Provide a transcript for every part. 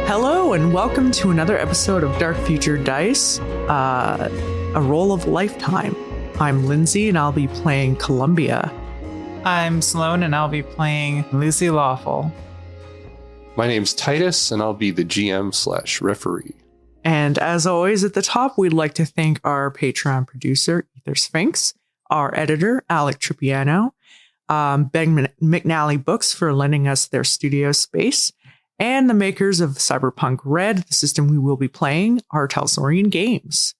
Hello and welcome to another episode of Dark Future Dice, a roll of a lifetime. I'm Lindsay and I'll be playing Columbia. I'm Sloan and I'll be playing Lucy Lawful. My name's Titus and I'll be the GM/referee. And as always, at the top, we'd like to thank our Patreon producer, Ether Sphinx, our editor, Alec Tripiano, Ben McNally Books for lending us their studio space, and the makers of Cyberpunk Red, the system we will be playing, R.Talsorian Games.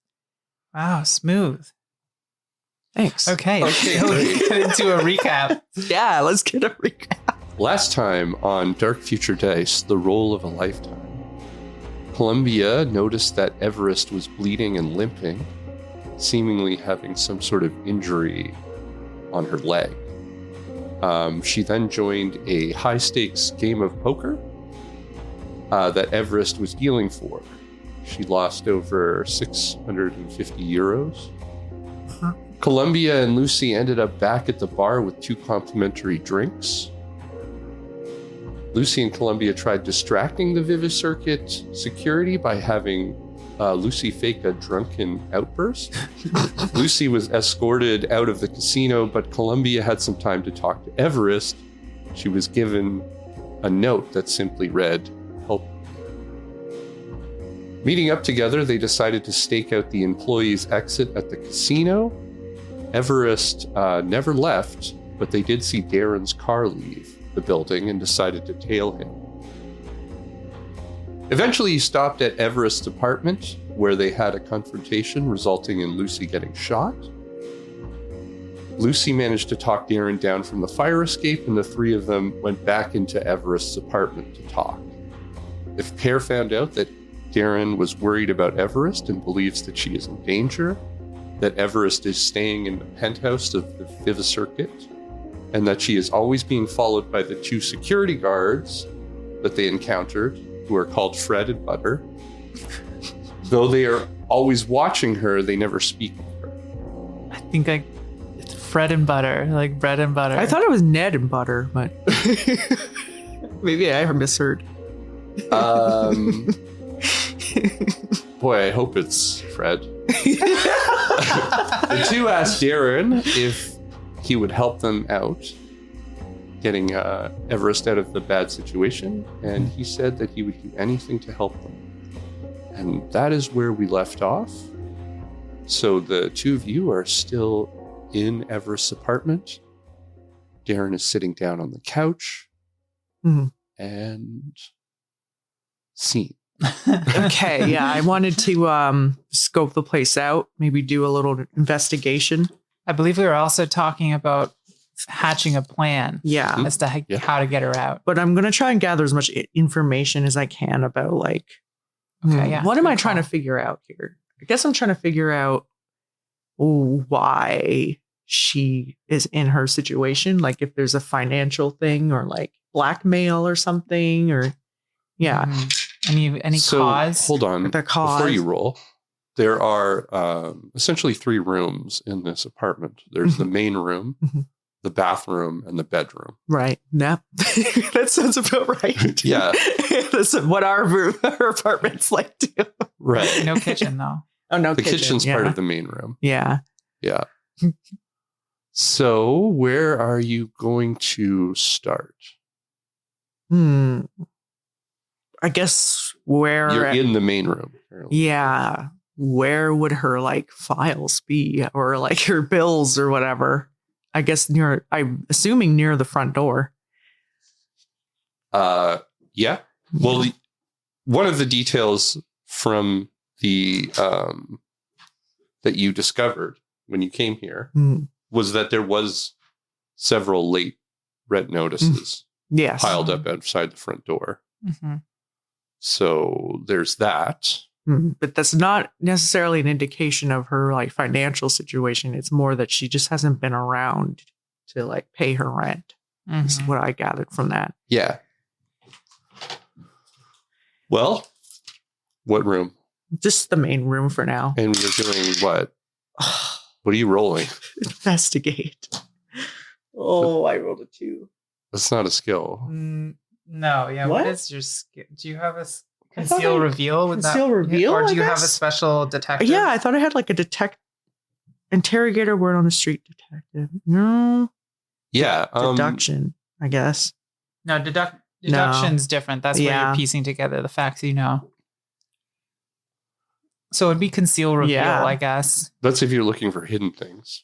Wow, smooth. Thanks. Okay, let's get into a recap. Yeah, let's get a recap. Last time on Dark Future Dice, the roll of a lifetime, Columbia noticed that Everest was bleeding and limping, seemingly having some sort of injury on her leg. She then joined a high-stakes game of poker that Everest was dealing for. She lost over 650 euros. Columbia and Lucy ended up back at the bar with 2 complimentary drinks. Lucy and Columbia tried distracting the Vivicircuit security by having Lucy fake a drunken outburst. Lucy was escorted out of the casino, but Columbia had some time to talk to Everest. She was given a note that simply read, "Help." Meeting up together, they decided to stake out the employee's exit at the casino. Everest never left, but they did see Darren's car leave the building and decided to tail him. Eventually, he stopped at Everest's apartment, where they had a confrontation, resulting in Lucy getting shot. Lucy managed to talk Darren down from the fire escape, and the 3 of them went back into Everest's apartment to talk. The pair found out that Darren was worried about Everest and believes that she is in danger, that Everest is staying in the penthouse of the Vivicircuit, and that she is always being followed by the 2 security guards that they encountered, who are called Fred and Butter. Though they are always watching her, they never speak of her. I think it's Fred and Butter, like bread and butter. I thought it was Ned and Butter, but maybe I misheard. Boy, I hope it's Fred. The 2 asked Darren if he would help them out, getting Everest out of the bad situation, and he said that he would do anything to help them. And that is where we left off. So the 2 of you are still in Everest's apartment. Darren is sitting down on the couch. And scene. Okay, yeah, I wanted to scope the place out, maybe do a little investigation. I believe we were also talking about hatching a plan as to how to get her out. But I'm going to try and gather as much information as I can about, like, what am I trying to figure out here? I guess I'm trying to figure out why she is in her situation, like if there's a financial thing or like blackmail or something, or any so, cause. Hold on, the cause. Before you roll, there are essentially 3 rooms in this apartment. There's the main room, the bathroom, and the bedroom. Right. Yep. That sounds about right. Yeah. That's what our apartment's like too. Right. No kitchen though. Oh, no the kitchen. kitchen's part of the main room. Yeah. Yeah. So where are you going to start? I guess where... You're in the main room. Apparently. Yeah. Where would her, like, files be? Or, like, her bills or whatever? I guess I'm assuming near the front door. Yeah. Well, one of the details from the that you discovered when you came here was that there was several late rent notices piled up outside the front door. So there's that. But that's not necessarily an indication of her, like, financial situation. It's more that she just hasn't been around to, like, pay her rent. Is what I gathered from that. Yeah. Well, what room? Just the main room for now. And you're doing what? What are you rolling? Investigate. Oh, I rolled a 2. That's not a skill. No, yeah. What is your skill? Do you have a Conceal reveal? Conceal reveal? Or do you have a special detective? Yeah, I thought I had like a interrogator, word on the street detective. No. Yeah. Deduction, I guess. No, deduction's different. That's where you're piecing together the facts you know. So it'd be conceal reveal, I guess. That's if you're looking for hidden things.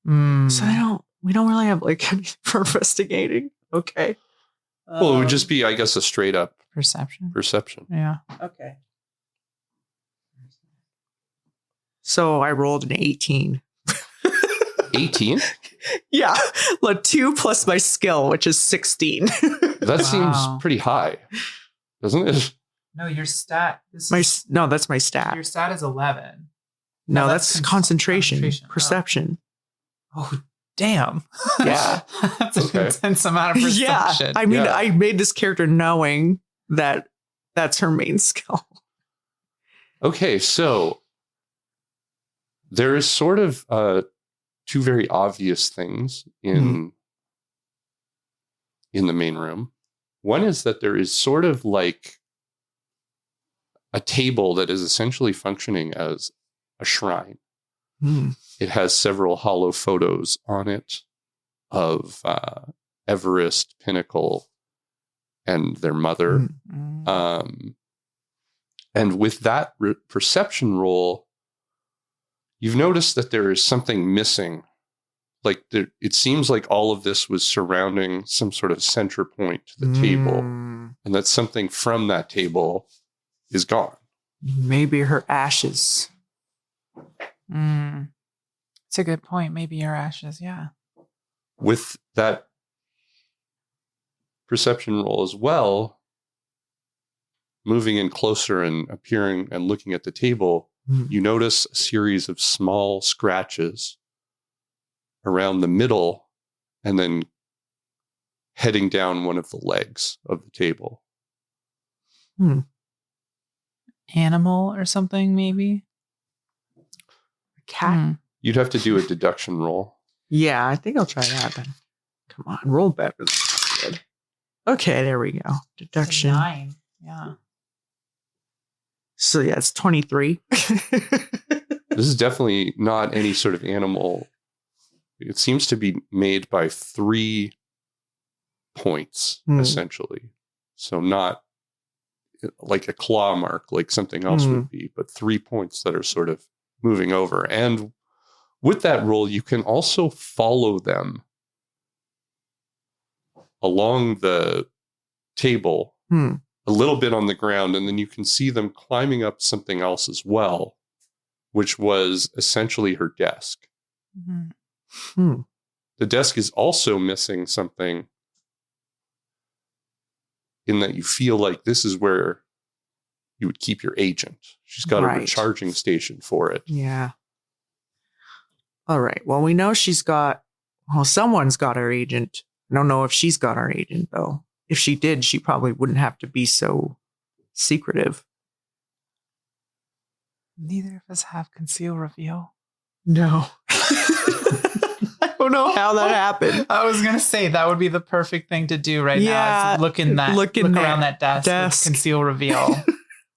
So we don't really have like anything for investigating. Okay. Well, it would just be, I guess, a straight up perception. Yeah. Okay. So I rolled an 18. 18? Yeah. Like 2 plus my skill, which is 16. That seems pretty high, doesn't it? No, your stat. That's my stat. Your stat is 11. No, that's concentration. Perception. Oh, damn. Yeah. That's an intense amount of perception. Yeah. I mean, I made this character knowing that that's her main skill. Okay, so there is sort of two very obvious things in the main room. One is that there is sort of like a table that is essentially functioning as a shrine. It has several hollow photos on it of Everest, Pinnacle, and their mother. And with that perception roll, you've noticed that there is something missing. Like it seems like all of this was surrounding some sort of center point to the table, and that something from that table is gone. Maybe her ashes. It's a good point. Maybe her ashes, yeah. With that perception roll as well, moving in closer and appearing and looking at the table, you notice a series of small scratches around the middle and then heading down one of the legs of the table. Animal or something, maybe? Cat. You'd have to do a deduction roll. Yeah, I think I'll try that then. Come on, roll better than I did. Okay, there we go. Deduction. 9. Yeah. So yeah, it's 23. This is definitely not any sort of animal. It seems to be made by 3 points, essentially. So not like a claw mark, like something else would be, but 3 points that are sort of moving over. And with that roll, you can also follow them along the table, a little bit on the ground, and then you can see them climbing up something else as well, which was essentially her desk. The desk is also missing something in that you feel like this is where you would keep your agent. She's got a recharging station for it. Yeah. All right. Well, we know someone's got our agent. I don't know if she's got our agent, though. If she did, she probably wouldn't have to be so secretive. Neither of us have conceal reveal. No. I don't know how that happened. I was going to say that would be the perfect thing to do now. Is look around that desk. With conceal reveal.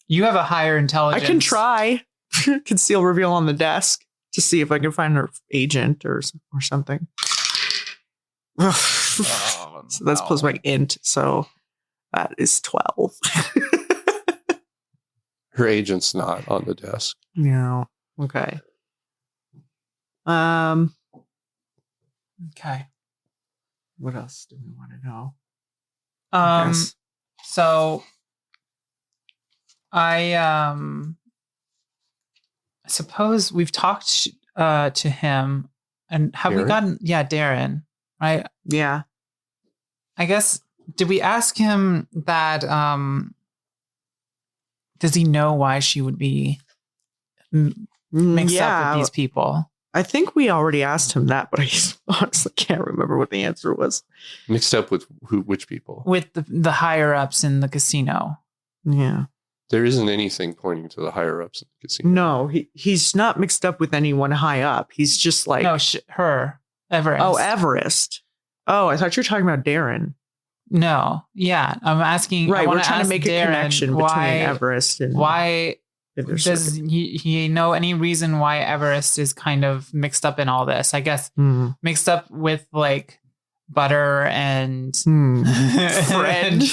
You have a higher intelligence. I can try conceal reveal on the desk to see if I can find her agent or something. So that's plus my int. So that is 12. Her agent's not on the desk. No. Okay. Okay. What else do we want to know? So I suppose we've talked to him, and have we gotten Darren, right? Yeah. I guess, did we ask him that does he know why she would be mixed up with these people? I think we already asked him that, but I honestly can't remember what the answer was. Mixed up with which people? With the higher ups in the casino. Yeah. There isn't anything pointing to the higher ups in the casino. No, he's not mixed up with anyone high up. He's just like... No, her. Everest. Oh, Everest. Oh, I thought you were talking about Darren. No. Yeah. I'm asking. Right. We're trying to make a connection between Everest and why does he know any reason why Everest is kind of mixed up in all this? I guess mixed up with like butter and Fred.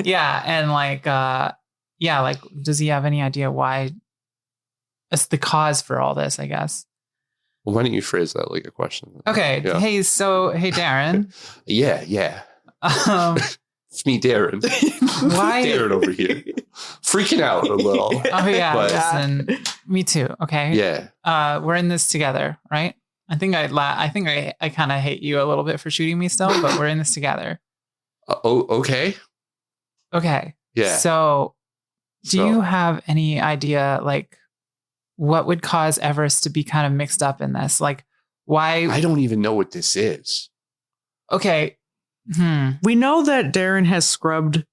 Yeah. And like, like, does he have any idea why it's the cause for all this, I guess? Well, why don't you phrase that like a question? Okay. Yeah. Hey, Darren. Yeah. It's me, Darren. Why? Darren over here. Freaking out a little. Oh, yeah. Listen, me too. Okay. Yeah. We're in this together, right? I think I kind of hate you a little bit for shooting me still, but we're in this together. Okay. Okay. Yeah. So, do you have any idea, like, what would cause Everest to be kind of mixed up in this? Like, why? I don't even know what this is. Okay. We know that Darren has scrubbed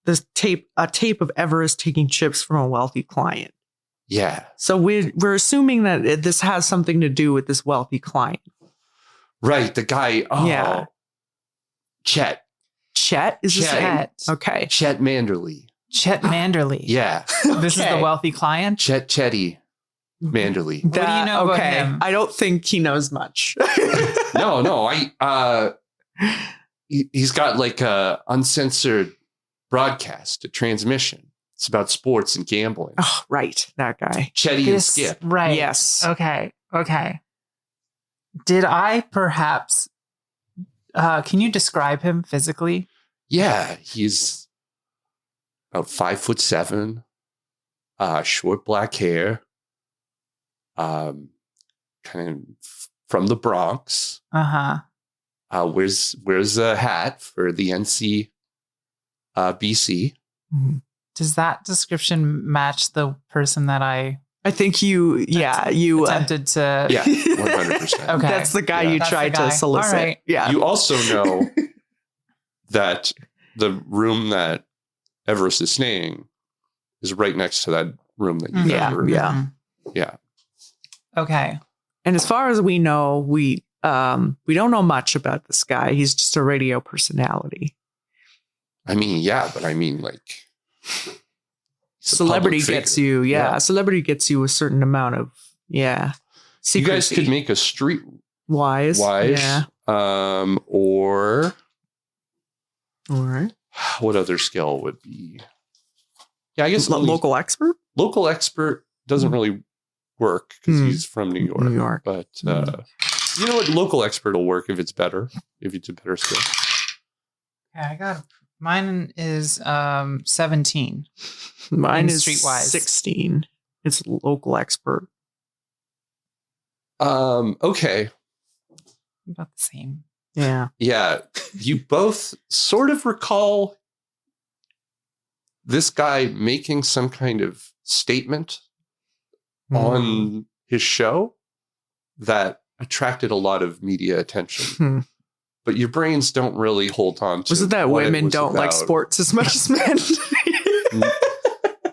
a tape of Everest taking chips from a wealthy client. Yeah. So we're assuming that this has something to do with this wealthy client. Right. The guy. Oh, yeah. Chet. Chet? Is this Chet? Okay. Chet Manderley. Chet Manderley. Yeah. This is the wealthy client? Chetty Manderley. What do you know about him? I don't think he knows much. No. He's got like a uncensored broadcast, a transmission. It's about sports and gambling. Oh, right. That guy. Chetty and Skip. Right. Yes. Okay. Did I perhaps, can you describe him physically? Yeah. He's about 5'7", short black hair, kind of from the Bronx. Wears a hat for the NC BC. Does that description match the person that I think you attempted to? Yeah, 100%. Okay, that's the guy you tried to solicit. All right. Yeah. You also know that the room that Everest is staying is right next to that room that you guys were in. Yeah. Okay. And as far as we know, we don't know much about this guy. He's just a radio personality. I mean, yeah, but I mean, like, celebrity gets you. Yeah, celebrity gets you a certain amount of secrecy. You guys could make a street wise. Yeah. Or right. What other skill would be? Yeah, I guess local expert. Local expert doesn't really work because he's from New York. But you know what? Local expert will work if it's better. If it's a better skill. Yeah, I got it. Mine is 17. Mine is streetwise 16. It's local expert. Okay. About the same. Yeah. Yeah. You both sort of recall this guy making some kind of statement on his show that attracted a lot lot of media attention. But your brains don't really hold on to. Was it that women don't like sports as much as men?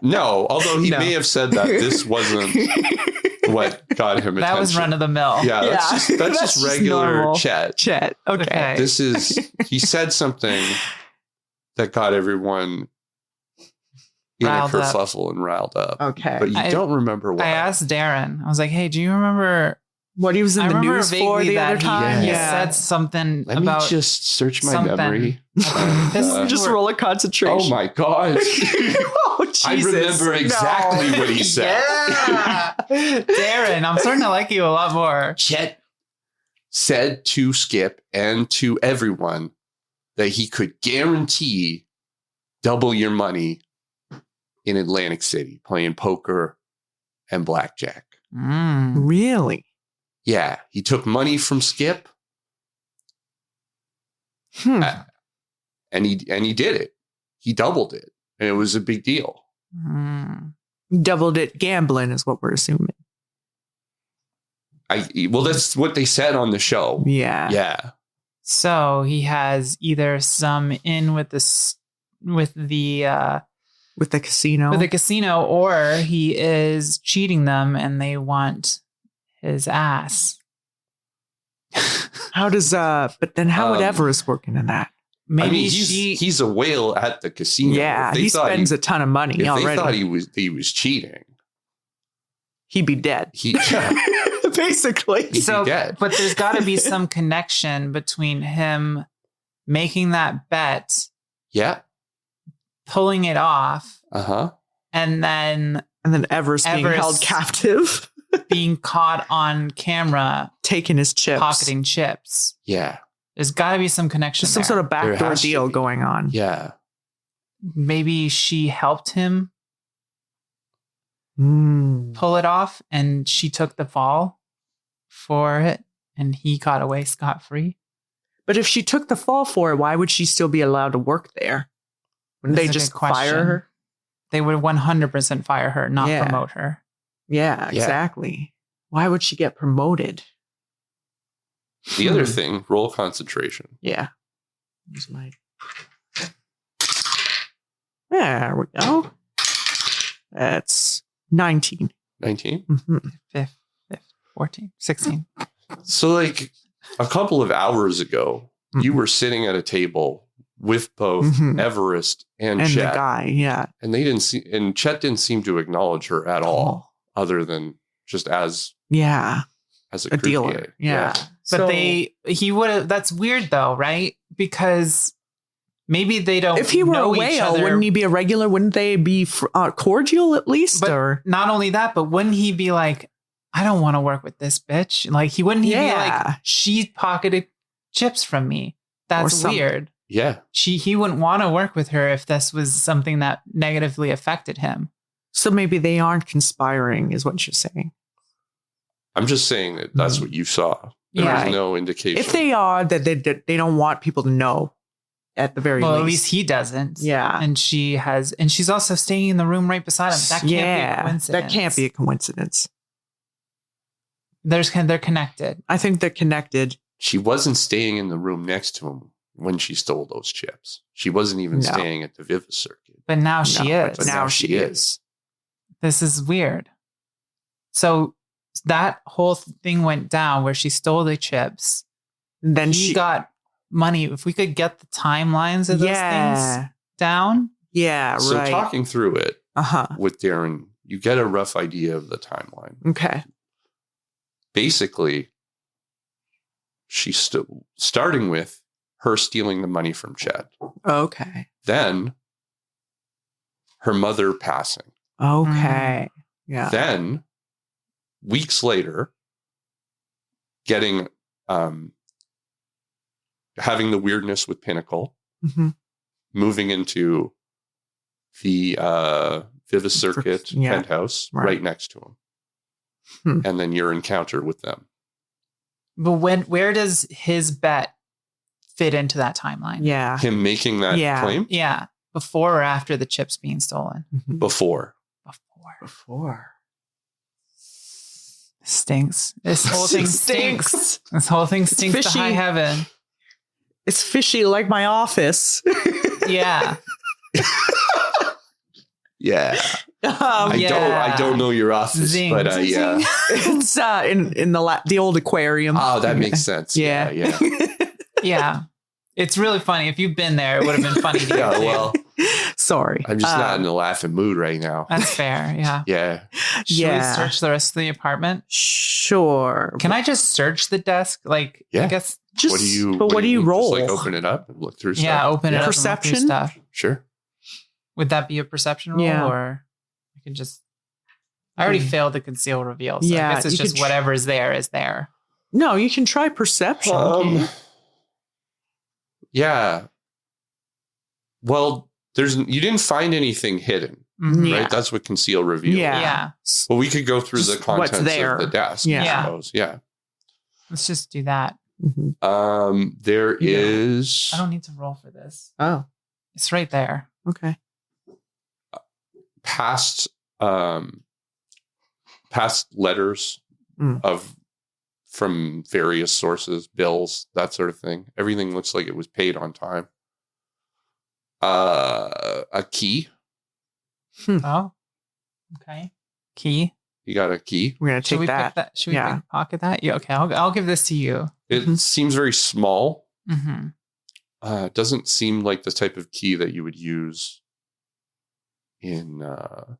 No, although he may have said that this wasn't what got him attention. That was run of the mill. Yeah, that's just regular Chet. Chet. Okay. He said something that got everyone in a kerfuffle and riled up. Okay. But you don't remember what. I asked Darren, I was like, hey, do you remember what he was in the news for the other time? He said something Let about me just search my memory. Just roll a concentration. Oh my God. Oh, Jesus. I remember exactly what he said. Yeah. Darren, I'm starting to like you a lot more. Chet said to Skip and to everyone that he could guarantee double your money in Atlantic City playing poker and blackjack. Really? Yeah, he took money from Skip, and he did it. He doubled it, and it was a big deal. Doubled it gambling is what we're assuming. Well, that's what they said on the show. Yeah. So he has either some in with the casino, or he is cheating them and they want his ass. How does but then how would Everest work into that? Maybe he's a whale at the casino. Yeah, he spends a ton of money if already. They thought he was cheating. He'd be dead. Basically. He'd be dead. But there's got to be some connection between him making that bet, pulling it off, and then Everest being held captive, being caught on camera, taking his chips, pocketing chips. Yeah. There's got to be some connection. Some sort of backdoor deal going on. Yeah. Maybe she helped him pull it off, and she took the fall for it, and he got away scot-free. But if she took the fall for it, why would she still be allowed to work there? Wouldn't they just fire her? They would 100% fire her, not promote her. Yeah, exactly. Why would she get promoted? The other thing, roll concentration. Yeah. There we go. That's 19. 19? Mm-hmm. 14, 16. So like a couple of hours ago, you were sitting at a table with both Everest and Chet. The guy, And Chet didn't seem to acknowledge her at all, other than just as a dealer. Yeah. But he would have, that's weird though, right? Because maybe they don't. If he were a whale, wouldn't he be a regular? Wouldn't they be cordial at least? But not only that, but wouldn't he be like, I don't want to work with this bitch? Like, he wouldn't be like, she pocketed chips from me. That's weird. Yeah. He wouldn't want to work with her if this was something that negatively affected him. So maybe they aren't conspiring, is what you're saying. I'm just saying that that's what you saw. There was no indication. If they are, that they don't want people to know at the very least. Well, at least he doesn't. Yeah. And she's also staying in the room right beside him. That can't be a coincidence. That can't be a coincidence. They're connected. I think they're connected. She wasn't staying in the room next to him when she stole those chips. She wasn't even staying at the Vivicircuit. But now she is. But now she is. This is weird. So that whole thing went down where she stole the chips. Then she got money. If we could get the timelines of those things down. Yeah, right. So talking through it with Darren, you get a rough idea of the timeline. Okay. Basically, she's starting with her stealing the money from Chet. Okay. Then her mother passing. Okay. Yeah. Then weeks later, getting having the weirdness with Pinnacle, moving into the Vivicircuit penthouse right next to him. And then your encounter with them. But where does his bet fit into that timeline? Yeah. Him making that claim? Yeah. Before or after the chips being stolen? Before. Stinks. This whole thing stinks. This whole thing stinks to high heaven. It's fishy like my office. Yeah. Yeah. I don't know your office, but yeah. It's in the old aquarium. Oh, that makes sense. Yeah. Yeah. It's really funny. If you've been there, it would have been funny to you. Yeah, well. Sorry. I'm just not in a laughing mood right now. That's fair. Yeah. Yeah. Should we search the rest of the apartment? Sure. Can I just search the desk? Like, I guess. Just, what do you roll? Just like open it up and look through stuff? Yeah, open it up. Perception? And look through stuff. Sure. Would that be a perception roll? Yeah. Or I can just. I already failed the conceal reveal. So I guess it's just whatever is there is there. No, you can try perception. Yeah. Well, you didn't find anything hidden, right? That's what conceal reveal. Yeah. Well, we could go through the contents of the desk. I suppose. Yeah. Let's just do that. There is. I don't need to roll for this. Oh, it's right there. Okay. Past letters from various sources, bills, that sort of thing. Everything looks like it was paid on time. A key. Oh, okay. Key. You got a key. We're gonna take that. Should we pocket that? Yeah. Okay. I'll give this to you. It seems very small. Mm-hmm. Doesn't seem like the type of key that you would use in a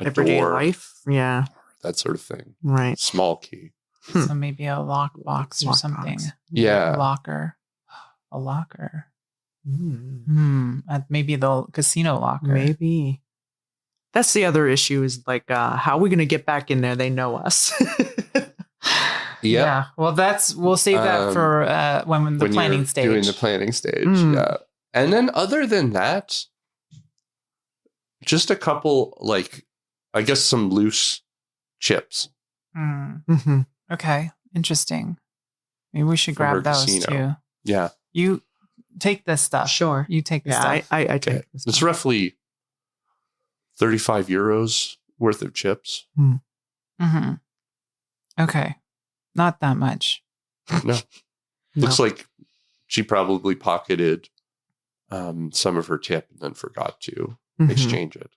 everyday door, life. Yeah. that sort of thing. Right. Small key. So maybe a lockbox or something. Yeah. A locker. Maybe the casino locker. Maybe. That's the other issue is like, how are we going to get back in there? They know us. Yeah. Well, we'll save that for when the planning stage. Doing the planning stage. Yeah. And then other than that, just a couple, like, I guess some loose chips. Mm-hmm. Okay. Interesting. Maybe we should grab those too. Yeah. You take this stuff. Sure. You take the stuff. I take this It's stuff. roughly 35 euros worth of chips. Mm-hmm. Okay. Not that much. No. Looks like she probably pocketed some of her tip and then forgot to exchange it.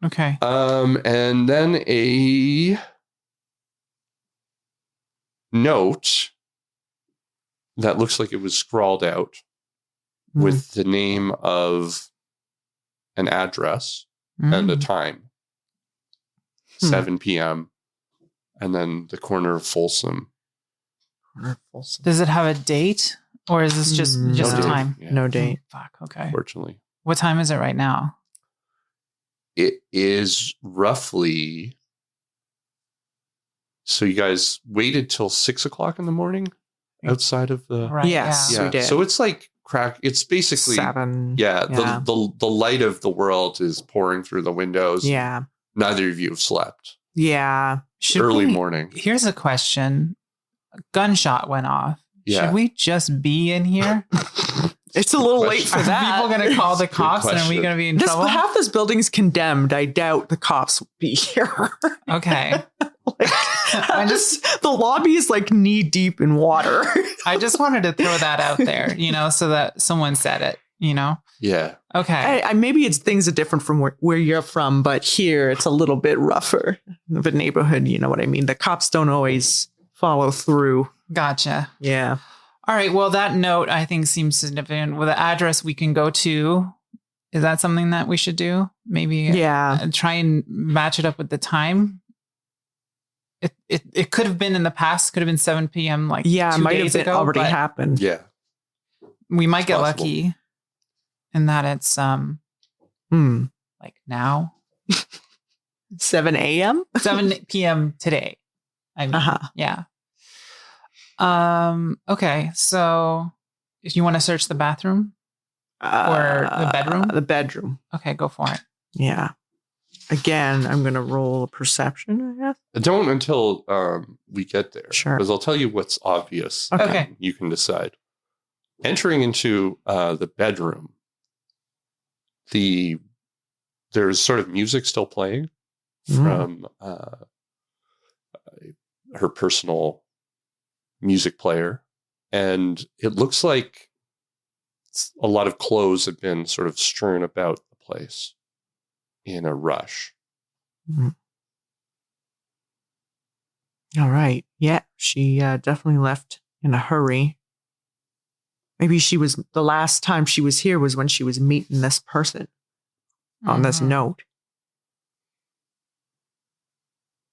Okay. And then a note that looks like it was scrawled out with the name of an address and a time. 7 p.m. And then the corner of Folsom. Does it have a date? Or is this just No a time? Yeah. No date. Fuck, okay. Unfortunately. What time is it right now? It is roughly... So you guys waited till 6 o'clock in the morning outside of the... Right. Yes, Yeah. we did. So it's like it's basically... 7. Yeah. The light of the world is pouring through the windows. Yeah. Neither of you have slept. Yeah. Early morning. Here's a question. A gunshot went off. Yeah. Should we just be in here? It's a little late for Are that. people going to call the cops and are we going to be in trouble? Half this building's condemned. I doubt the cops will be here. Okay. The lobby is like knee deep in water. I just wanted to throw that out there, so that someone said it, Yeah. Okay. Maybe things are different from where you're from, but here it's a little bit rougher of a neighborhood. You know what I mean? The cops don't always follow through. Gotcha. Yeah. All right. Well, that note I think seems significant. With the address we can go to, is that something that we should do? Maybe. Try and match it up with the time. It could have been in the past. Could have been 7 p.m. Like 2 days ago. Already happened. Yeah. We might get lucky. And that it's like now 7 a.m. 7 p.m. today. I mean, yeah. Okay, so if you want to search the bathroom or the bedroom, the bedroom. Okay, go for it. Yeah. Again, I'm gonna roll a perception. I guess. Don't until we get there. Sure. Because I'll tell you what's obvious. Okay. You can decide. Entering into the bedroom. There's sort of music still playing from her personal music player. And it looks like a lot of clothes have been sort of strewn about the place in a rush. All right. Yeah, she definitely left in a hurry. Maybe the last time she was here was when she was meeting this person on this note.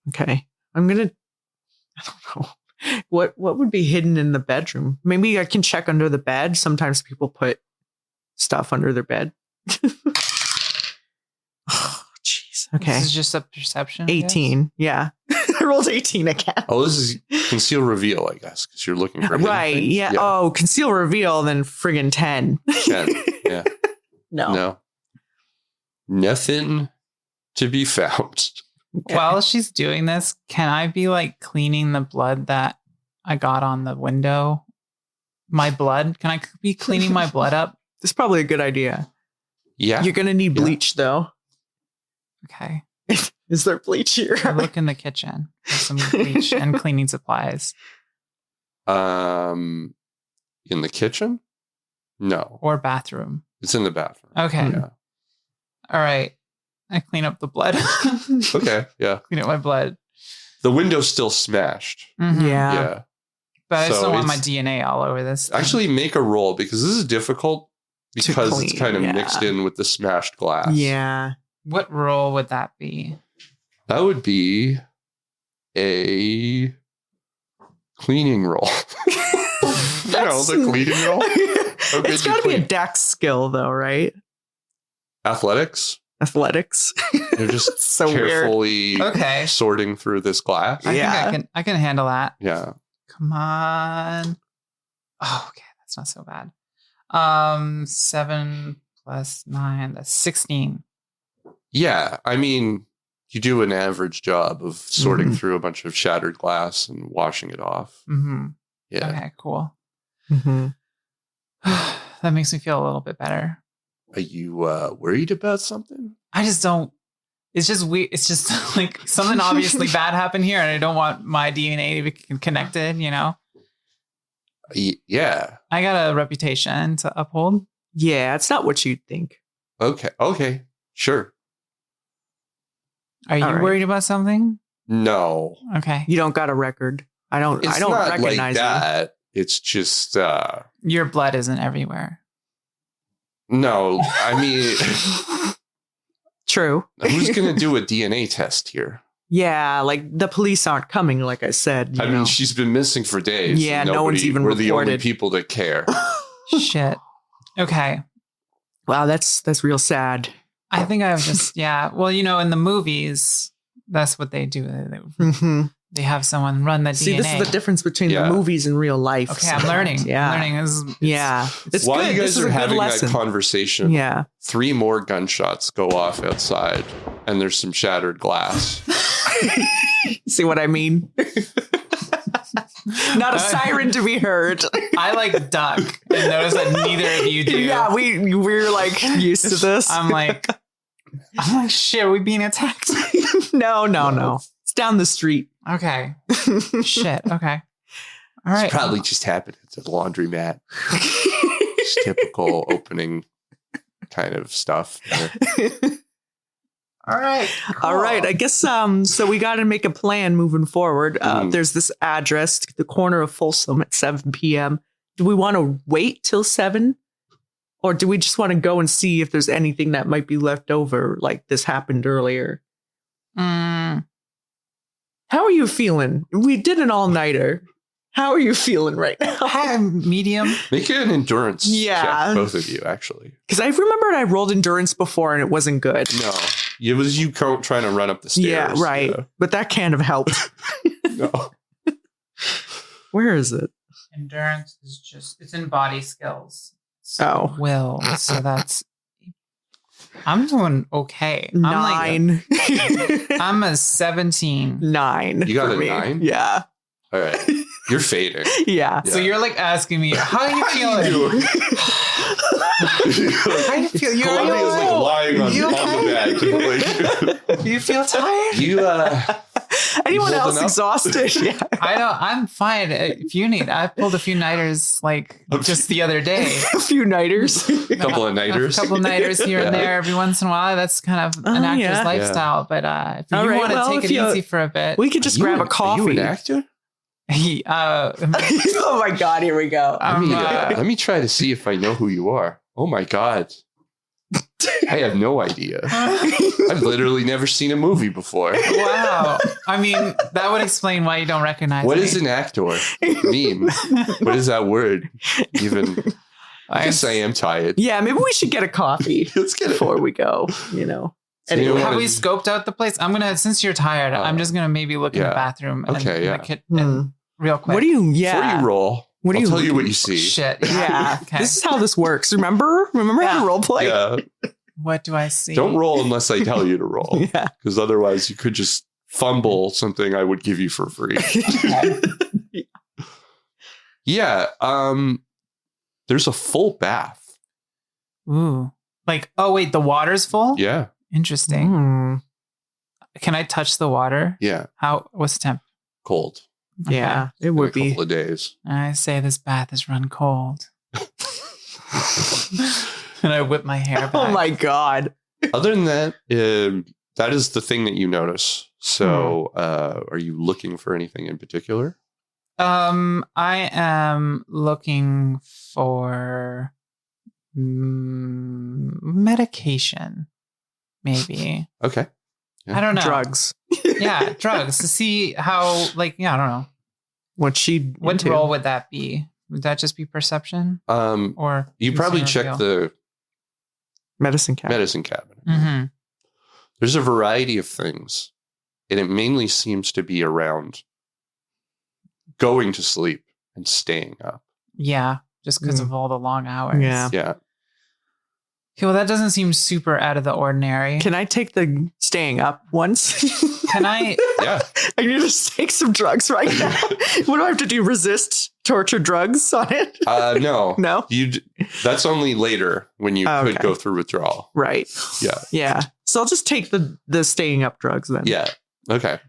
Okay. I don't know. What would be hidden in the bedroom? Maybe I can check under the bed. Sometimes people put stuff under their bed. Oh, jeez. Okay. This is just a perception. 18. Yeah. I rolled 18 again. Oh, this is conceal reveal, I guess, because you're looking for right. things. Yeah. Oh, conceal reveal, then friggin' 10. 10. Yeah. No. Nothing to be found. Okay. While she's doing this, can I be like cleaning the blood that I got on the window? My blood? Can I be cleaning my blood up? It's probably a good idea. Yeah. You're going to need bleach, though. Okay. Is there bleach here? I look in the kitchen for some bleach and cleaning supplies. In the kitchen? No. Or bathroom. It's in the bathroom. Okay. Yeah. All right. I clean up the blood. Okay. Yeah. Clean up my blood. The window's still smashed. Mm-hmm. Yeah. Yeah. But I just don't want my DNA all over this thing. Actually, make a roll because this is difficult because it's kind of mixed in with the smashed glass. Yeah. What roll would that be? That would be a cleaning roll. The cleaning roll. It's got to be a dex skill, though, right? Athletics. You're just so carefully sorting through this glass. I think I can handle that. Yeah. Come on. Oh, okay. That's not so bad. 7 plus 9, that's 16. Yeah. I mean, you do an average job of sorting through a bunch of shattered glass and washing it off. Mm-hmm. Yeah. Okay, cool. Mm-hmm. That makes me feel a little bit better. Are you worried about something? I just don't. It's just weird. It's just like something obviously bad happened here, and I don't want my DNA to be connected, Yeah. I got a reputation to uphold. Yeah, it's not what you'd think. Okay. Sure. Are you worried about something? No. Okay. You don't got a record. I don't not recognize like that. It's just your blood isn't everywhere. No, I mean True. Who's gonna do a DNA test here? Yeah, like the police aren't coming, like I said. I mean, she's been missing for days. Yeah, no one's even reported. We're the only people that care. Shit. Okay. Wow, that's real sad. I think I've just well, in the movies, that's what they do. They have someone run the DNA. See, this is the difference between the movies and real life. Okay, I'm learning. Yeah. I'm learning. It's while good. you guys are having that conversation, 3 more gunshots go off outside, and there's some shattered glass. See what I mean? Not a siren to be heard. I duck and notice that neither of you do. Yeah, we're used to this. I'm like, shit, are we being attacked? No. It's down the street. Okay. Shit. Okay. All right. It's probably just happened at the laundromat. Just typical opening kind of stuff. All right. Cool. All right. I guess so we got to make a plan moving forward. There's this address, the corner of Folsom at 7 p.m. Do we want to wait till 7? Or do we just want to go and see if there's anything that might be left over, like this happened earlier? How are you feeling? We did an all-nighter. How are you feeling right now? I'm medium. Make it an endurance check, both of you, actually. Because I remembered I rolled endurance before and it wasn't good. No, it was you trying to run up the stairs. Yeah, right. Yeah. But that can't have helped. No. Where is it? Endurance is it's in body skills. So will. So that's... I'm doing okay. 9. I'm a 17. 9. You got a 9? Yeah. All right. You're fading. Yeah. So you're asking me, how are you feeling? How do you feel? Columbia's lying on the bed. You feel tired? Anyone else exhausted? Yeah. I know. I'm fine. If you need, I pulled a few nighters just the other day. A few nighters. A couple of nighters here and there every once in a while. That's kind of an actor's lifestyle. But if you want to take it easy for a bit, we could just grab a coffee. Are you an actor? Oh my God, here we go. Let me try to see if I know who you are. Oh my God. I have no idea. I've literally never seen a movie before. Wow. I mean, that would explain why you don't recognize What me. is an actor? Meme. What is that word? Even. I guess I am tired. Yeah, maybe we should get a coffee before we go, Anyway, have we scoped out the place? I'm gonna, since you're tired, I'm just gonna maybe look in the bathroom and real quick. What do you? Before you roll, I'll tell you what you see. Shit. Yeah. Okay. This is how this works. Remember how to role play? Yeah. What do I see? Don't roll unless I tell you to roll. Yeah. Because otherwise you could just fumble something I would give you for free. Yeah. There's a full bath. Ooh. Oh wait, the water's full? Yeah. Interesting. Can I touch the water? Yeah. What's the temp? Cold. Okay. Yeah, it would be. A couple of days. I say this bath is run cold. And I whip my hair back. Oh my God. Other than that, that is the thing that you notice. So are you looking for anything in particular? I am looking for medication, maybe. Okay. Yeah. I don't know. Drugs. Yeah, drugs to see how, like, I don't know. What role would that be? Would that just be perception? Or you probably check the medicine cabinet. Mm-hmm. There's a variety of things, and it mainly seems to be around going to sleep and staying up. Yeah, just because of all the long hours. Yeah. Okay, well, that doesn't seem super out of the ordinary. Can I take the staying up once? Can I? Yeah. I need to take some drugs right now. What do I have to do? Resist torture drugs on it? No. No? That's only later when you could go through withdrawal. Right. Yeah. Yeah. So I'll just take the staying up drugs then. Yeah. Okay.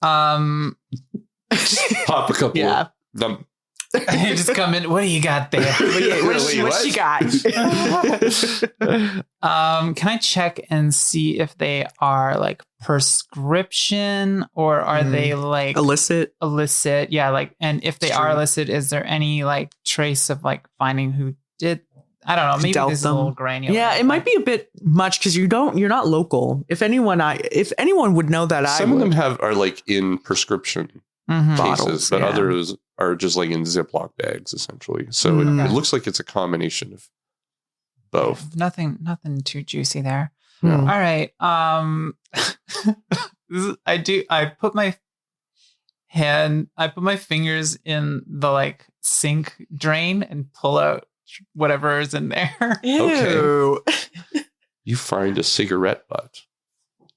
Pop a couple of them. You just come in. What do you got there? What you got? Can I check and see if they are like prescription or are they like illicit? Illicit, yeah. Like, and if they are illicit, is there any like trace of like finding who did? I don't know. Maybe this is a little granular. Yeah, it might be a bit much because you're not local. If anyone would know that, some of them are like in prescription cases, bottles, but others are just like in Ziploc bags, essentially. So it looks like it's a combination of both. Nothing too juicy there. Yeah. All right. I put my fingers in the like sink drain and pull out whatever is in there. Ew. Okay. You find a cigarette butt.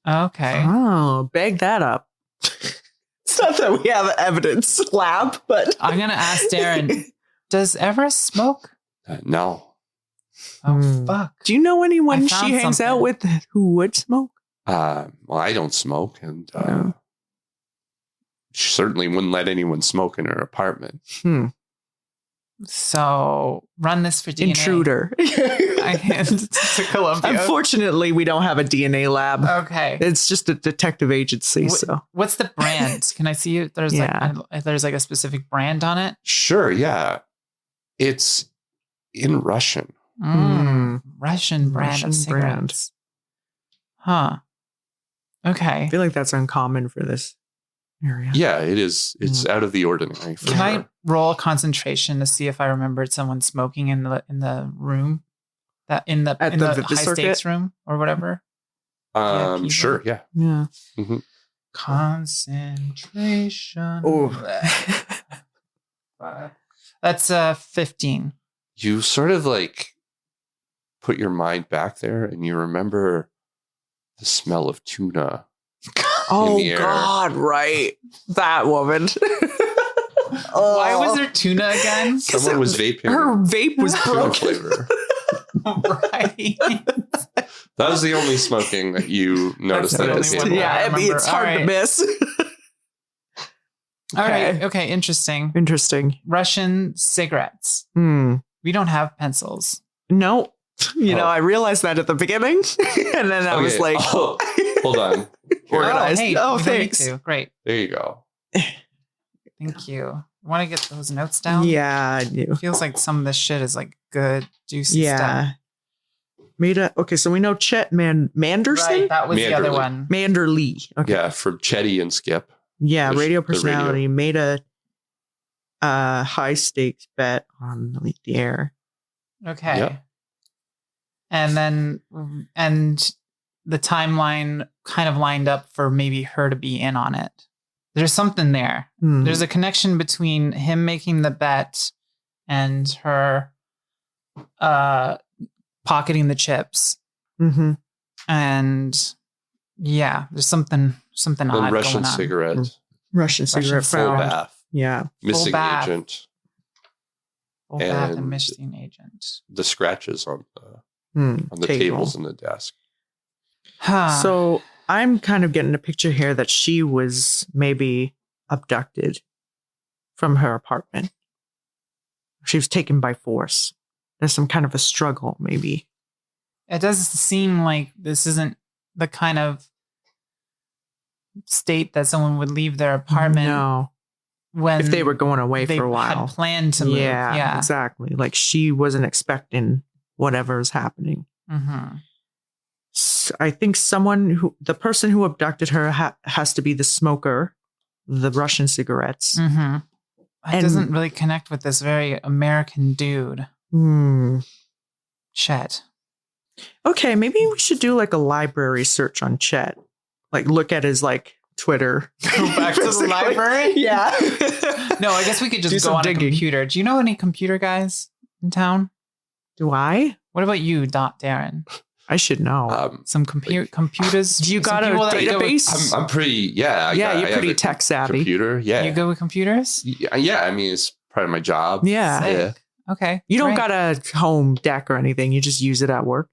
Okay. Oh, bag that up. It's not that we have evidence lab, but I'm gonna ask Darren. Does Everest smoke? No. Oh fuck! Do you know anyone she hangs out with who would smoke? Well, I don't smoke, and she certainly wouldn't let anyone smoke in her apartment. So run this for DNA. Intruder. I hand to Columbia. Unfortunately, we don't have a DNA lab. Okay. It's just a detective agency. So what's the brand? Can I see if there's like a specific brand on it? Sure. Yeah. It's in Russian. Russian brand of cigarettes. Huh. Okay. I feel like that's uncommon for this area. Yeah, it is. It's out of the ordinary. Can I roll concentration to see if I remembered someone smoking in the room, that in the high stakes room or whatever? Sure. Yeah. Yeah. Mm-hmm. Concentration. Oh, that's 15. You sort of like put your mind back there, and you remember the smell of tuna. Oh God! Right, that woman. Why was there tuna again? Someone was vaping. Her vape was broken. Flavor. Right. That was the only smoking that you noticed. Yeah, it's hard to miss. All right. Okay. Interesting. Russian cigarettes. We don't have pencils. No. You know, I realized that at the beginning, and then I was like, hold on. Organized. Hey, thanks. Great. There you go. Thank you. Want to get those notes down? Yeah, I do. It feels like some of this shit is like good, juicy stuff. Okay, so we know Chet Manderson? Right, that was the other one. Manderly. Okay. Yeah, from Chetty and Skip. Yeah, radio personality made a high stakes bet on the air. Okay. Yep. And then the timeline kind of lined up for maybe her to be in on it. There's something there. There's a connection between him making the bet and her pocketing the chips. Mm-hmm. And yeah, there's something odd Russian going on. cigarette. Russian cigarette full found. bath. Yeah. Missing agent. Full bath and missing agent. The scratches on the tables and the desk. So I'm kind of getting a picture here that she was maybe abducted from her apartment. She was taken by force. There's some kind of a struggle, maybe. It does seem like this isn't the kind of state that someone would leave their apartment when if they were going away they for a while. had planned to move. Yeah, exactly. Like she wasn't expecting whatever is happening. Mm-hmm. So I think the person who abducted her has to be the smoker, the Russian cigarettes. Mm-hmm. It doesn't really connect with this very American dude. Chet. Okay, maybe we should do like a library search on Chet. Like look at his like Twitter. Go back to the library? Yeah. No, I guess we could just go on digging. a computer. Do you know any computer guys in town? Do I? What about you, Darren? I should know. Some computers. Do you got a database? I'm pretty, you're pretty tech savvy. Computer, yeah. You go with computers? Yeah, I mean, it's part of my job. Yeah. Sick. Okay. You don't got a home deck or anything. You just use it at work.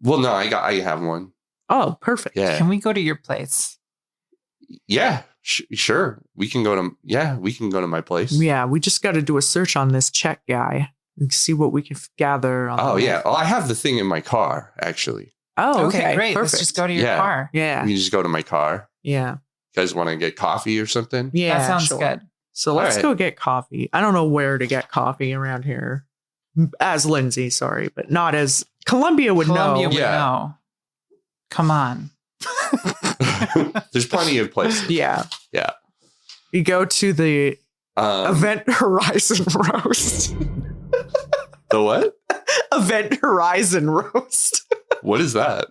Well, no, I have one. Oh, perfect. Yeah. Can we go to your place? Yeah, sure. We can go to my place. Yeah, we just got to do a search on this Chet guy and see what we can gather. Oh, yeah. Well, I have the thing in my car, actually. Oh, okay. Great. Perfect. Let's just go to your car. Yeah. You just go to my car. Yeah. You guys want to get coffee or something? Yeah. That sounds good. So let's go get coffee. I don't know where to get coffee around here. As Lindsay, sorry, but not as Columbia would know. Come on. There's plenty of places. Yeah. Yeah. You go to the Event Horizon Roast. The what? Event Horizon Roast. What is that?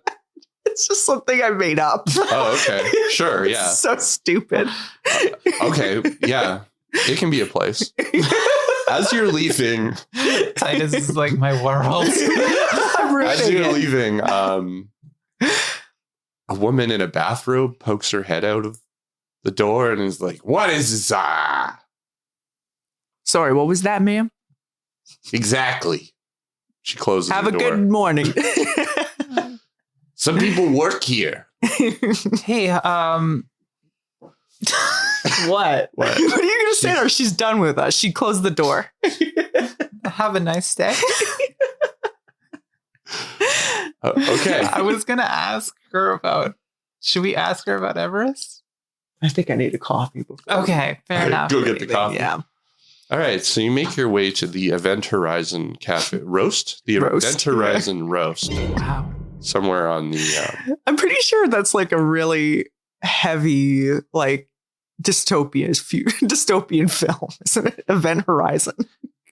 It's just something I made up. Oh, okay. Sure. Yeah. It's so stupid. Okay. Yeah. It can be a place. As you're leaving, Titus is like my world. As you're leaving, a woman in a bathrobe pokes her head out of the door and is like, "What is this?" Sorry, what was that, ma'am? Exactly. She closes Have the a door. good morning. Some people work here. Hey, What? What? What are you going to say to her? She's done with us. She closed the door. have a nice day. Okay. I was going to ask her about, should we ask her about Everest? I think I need a coffee before. Okay, fair enough. Go get the coffee. Yeah. All right. So you make your way to the Event Horizon Cafe. Roast? The Event Horizon Roast. Wow. Somewhere on the... I'm pretty sure that's like a really heavy, like, dystopian film, isn't it? Event Horizon.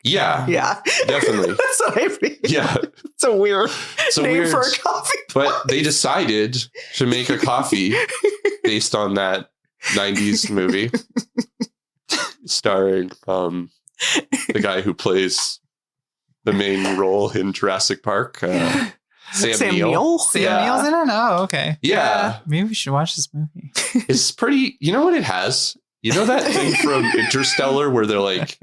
Yeah. Yeah. Definitely. That's what I mean. Yeah. It's a weird name weird, for a coffee. But they decided to make a coffee based on that 90s movie starring the guy who plays the main role in Jurassic Park, Sam Neill. Sam Neill's in it? Oh, okay. Yeah. Maybe we should watch this movie. It's pretty, you know what it has? You know that thing from Interstellar where they're like,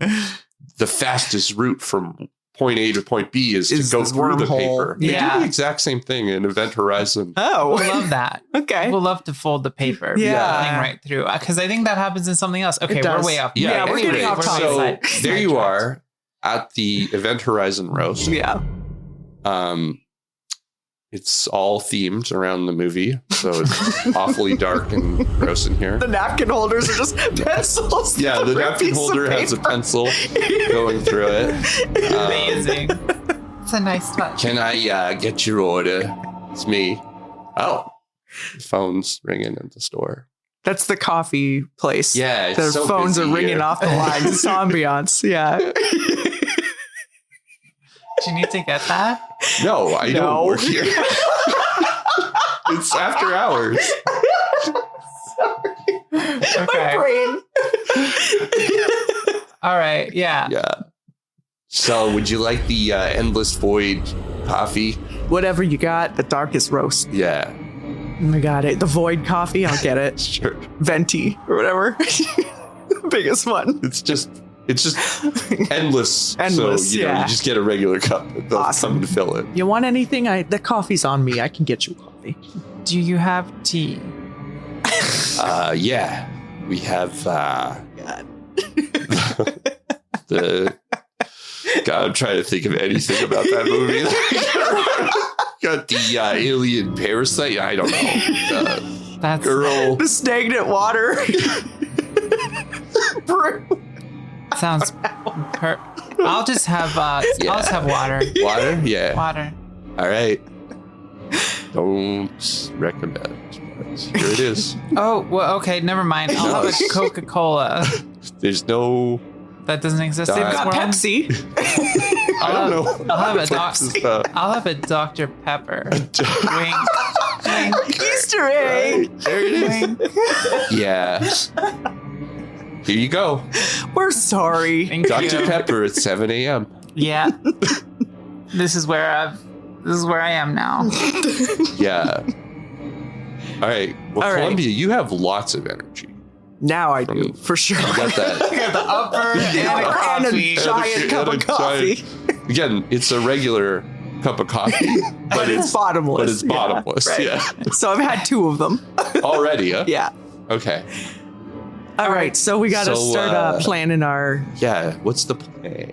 the fastest route from point A to point B is to go through the paper. They do the exact same thing in Event Horizon. Oh, we'll love that. Okay. We'll love to fold the paper. Yeah. Right through. Because I think that happens in something else. Okay, we're way off. Yeah, we're getting off topic. So there you are at the Event Horizon Roast. Yeah. It's all themed around the movie, so it's awfully dark and gross in here. The napkin holders are just pencils. Yeah, the napkin holder has a pencil going through it. Amazing. It's a nice touch. Can I get your order? It's me. Oh, the phone's ringing at the store. That's the coffee place. Yeah, it's their so phones are ringing here. off the lines. It's ambiance. Yeah. Do you need to get that? No, I don't work here. It's after hours. Okay. My brain. All right. Yeah. Yeah. So, would you like the Endless Void coffee? Whatever you got, the darkest roast. Yeah. I got it. The void coffee, I'll get it. Sure. Venti or whatever. Biggest one. It's just endless. Endless, so, you just get a regular cup. They'll come to fill it. You want anything? The coffee's on me. I can get you coffee. Do you have tea? Yeah. We have God. God, I'm trying to think of anything about that movie. Got the alien parasite. I don't know. That's girl. The stagnant water. Brew. Sounds I'll just have I'll just have water. Water? Yeah. Water. All right. Don't recommend. But here it is. Oh, well, okay, never mind. I'll have a Coca-Cola. There's no... That doesn't exist. They've Got Pepsi. I don't know. I'll have a Dr. Pepper. Wink. Wink. Easter egg. Right, there it is. Yeah. Here you go. We're sorry. Thank Dr. you. Pepper at 7 a.m. Yeah. This is where I am now. Yeah. All right. Well, All right. Columbia, you have lots of energy. Now I do, for sure. You got that. I got the upper and And the a coffee. giant cup of coffee. Again, it's a regular cup of coffee, But it's bottomless. But it's bottomless. right. Yeah. So I've had 2 of them. Already, huh? Yeah. Okay. All right. So we got to start planning our... Yeah. What's the plan?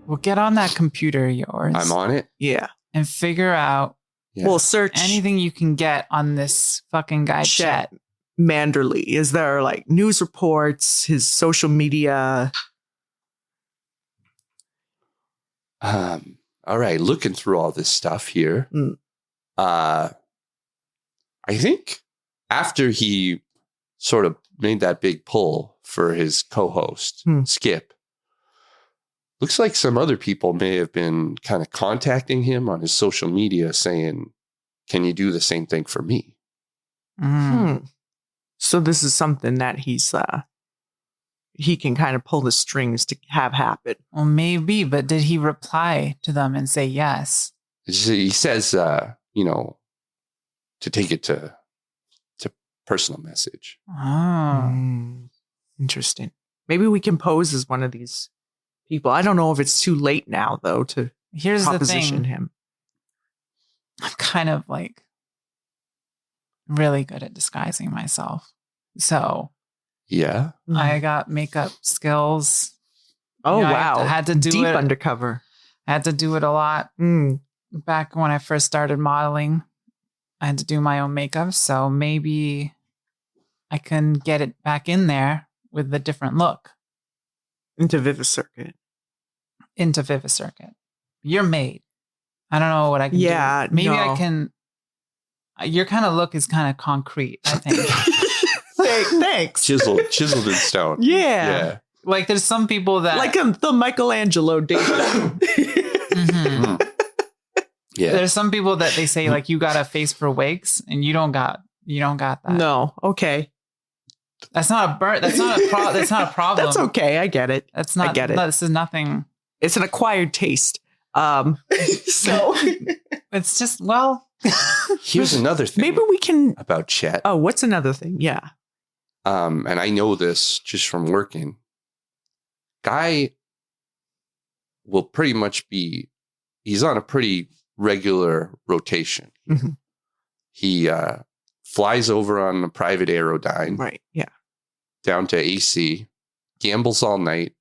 Well, get on that computer of yours. I'm on it. Yeah. And figure out Yeah. We'll search anything you can get on this fucking guy Chet Chet. Manderley. Is there like news reports, his social media? All right. Looking through all this stuff here. Mm. I think after he sort of made that big pull for his co-host, Skip, looks like some other people may have been kind of contacting him on his social media saying, can you do the same thing for me? So this is something that he can kind of pull the strings to have happen. Well, maybe, but did he reply to them and say yes? He says, to take it to personal message. Oh. Interesting. Maybe we can pose as one of these people. I don't know if it's too late now, though, to Here's the proposition thing. him. I'm kind of like really good at disguising myself. So Yeah. I got makeup skills. Oh, You know, wow. I had to do Deep it. undercover. I had to do it a lot. Back when I first started modeling, I had to do my own makeup. So maybe I can get it back in there with a different look. Into Vivicircuit. Into Vivicircuit. You're made. I don't know what I can do. Yeah, Maybe no. I can. Your kind of look is kind of concrete, I think. Thanks. Chiseled in stone. Yeah. Like there's some people that Like the Michelangelo David. Mhm. Yeah. There's some people that they say like you got a face for wigs and you don't got that. No. Okay. That's not a burn. That's not a problem. That's okay. I get it. That's not. I get it. This is nothing. It's an acquired taste. So It's just Here's another thing. maybe we can. about Chet. Oh, what's another thing? Yeah. And I know this just from working. Guy will pretty much he's on a pretty regular rotation. Mhm. He flies over on a private Aerodyne Right. Yeah. down to AC, gambles all night,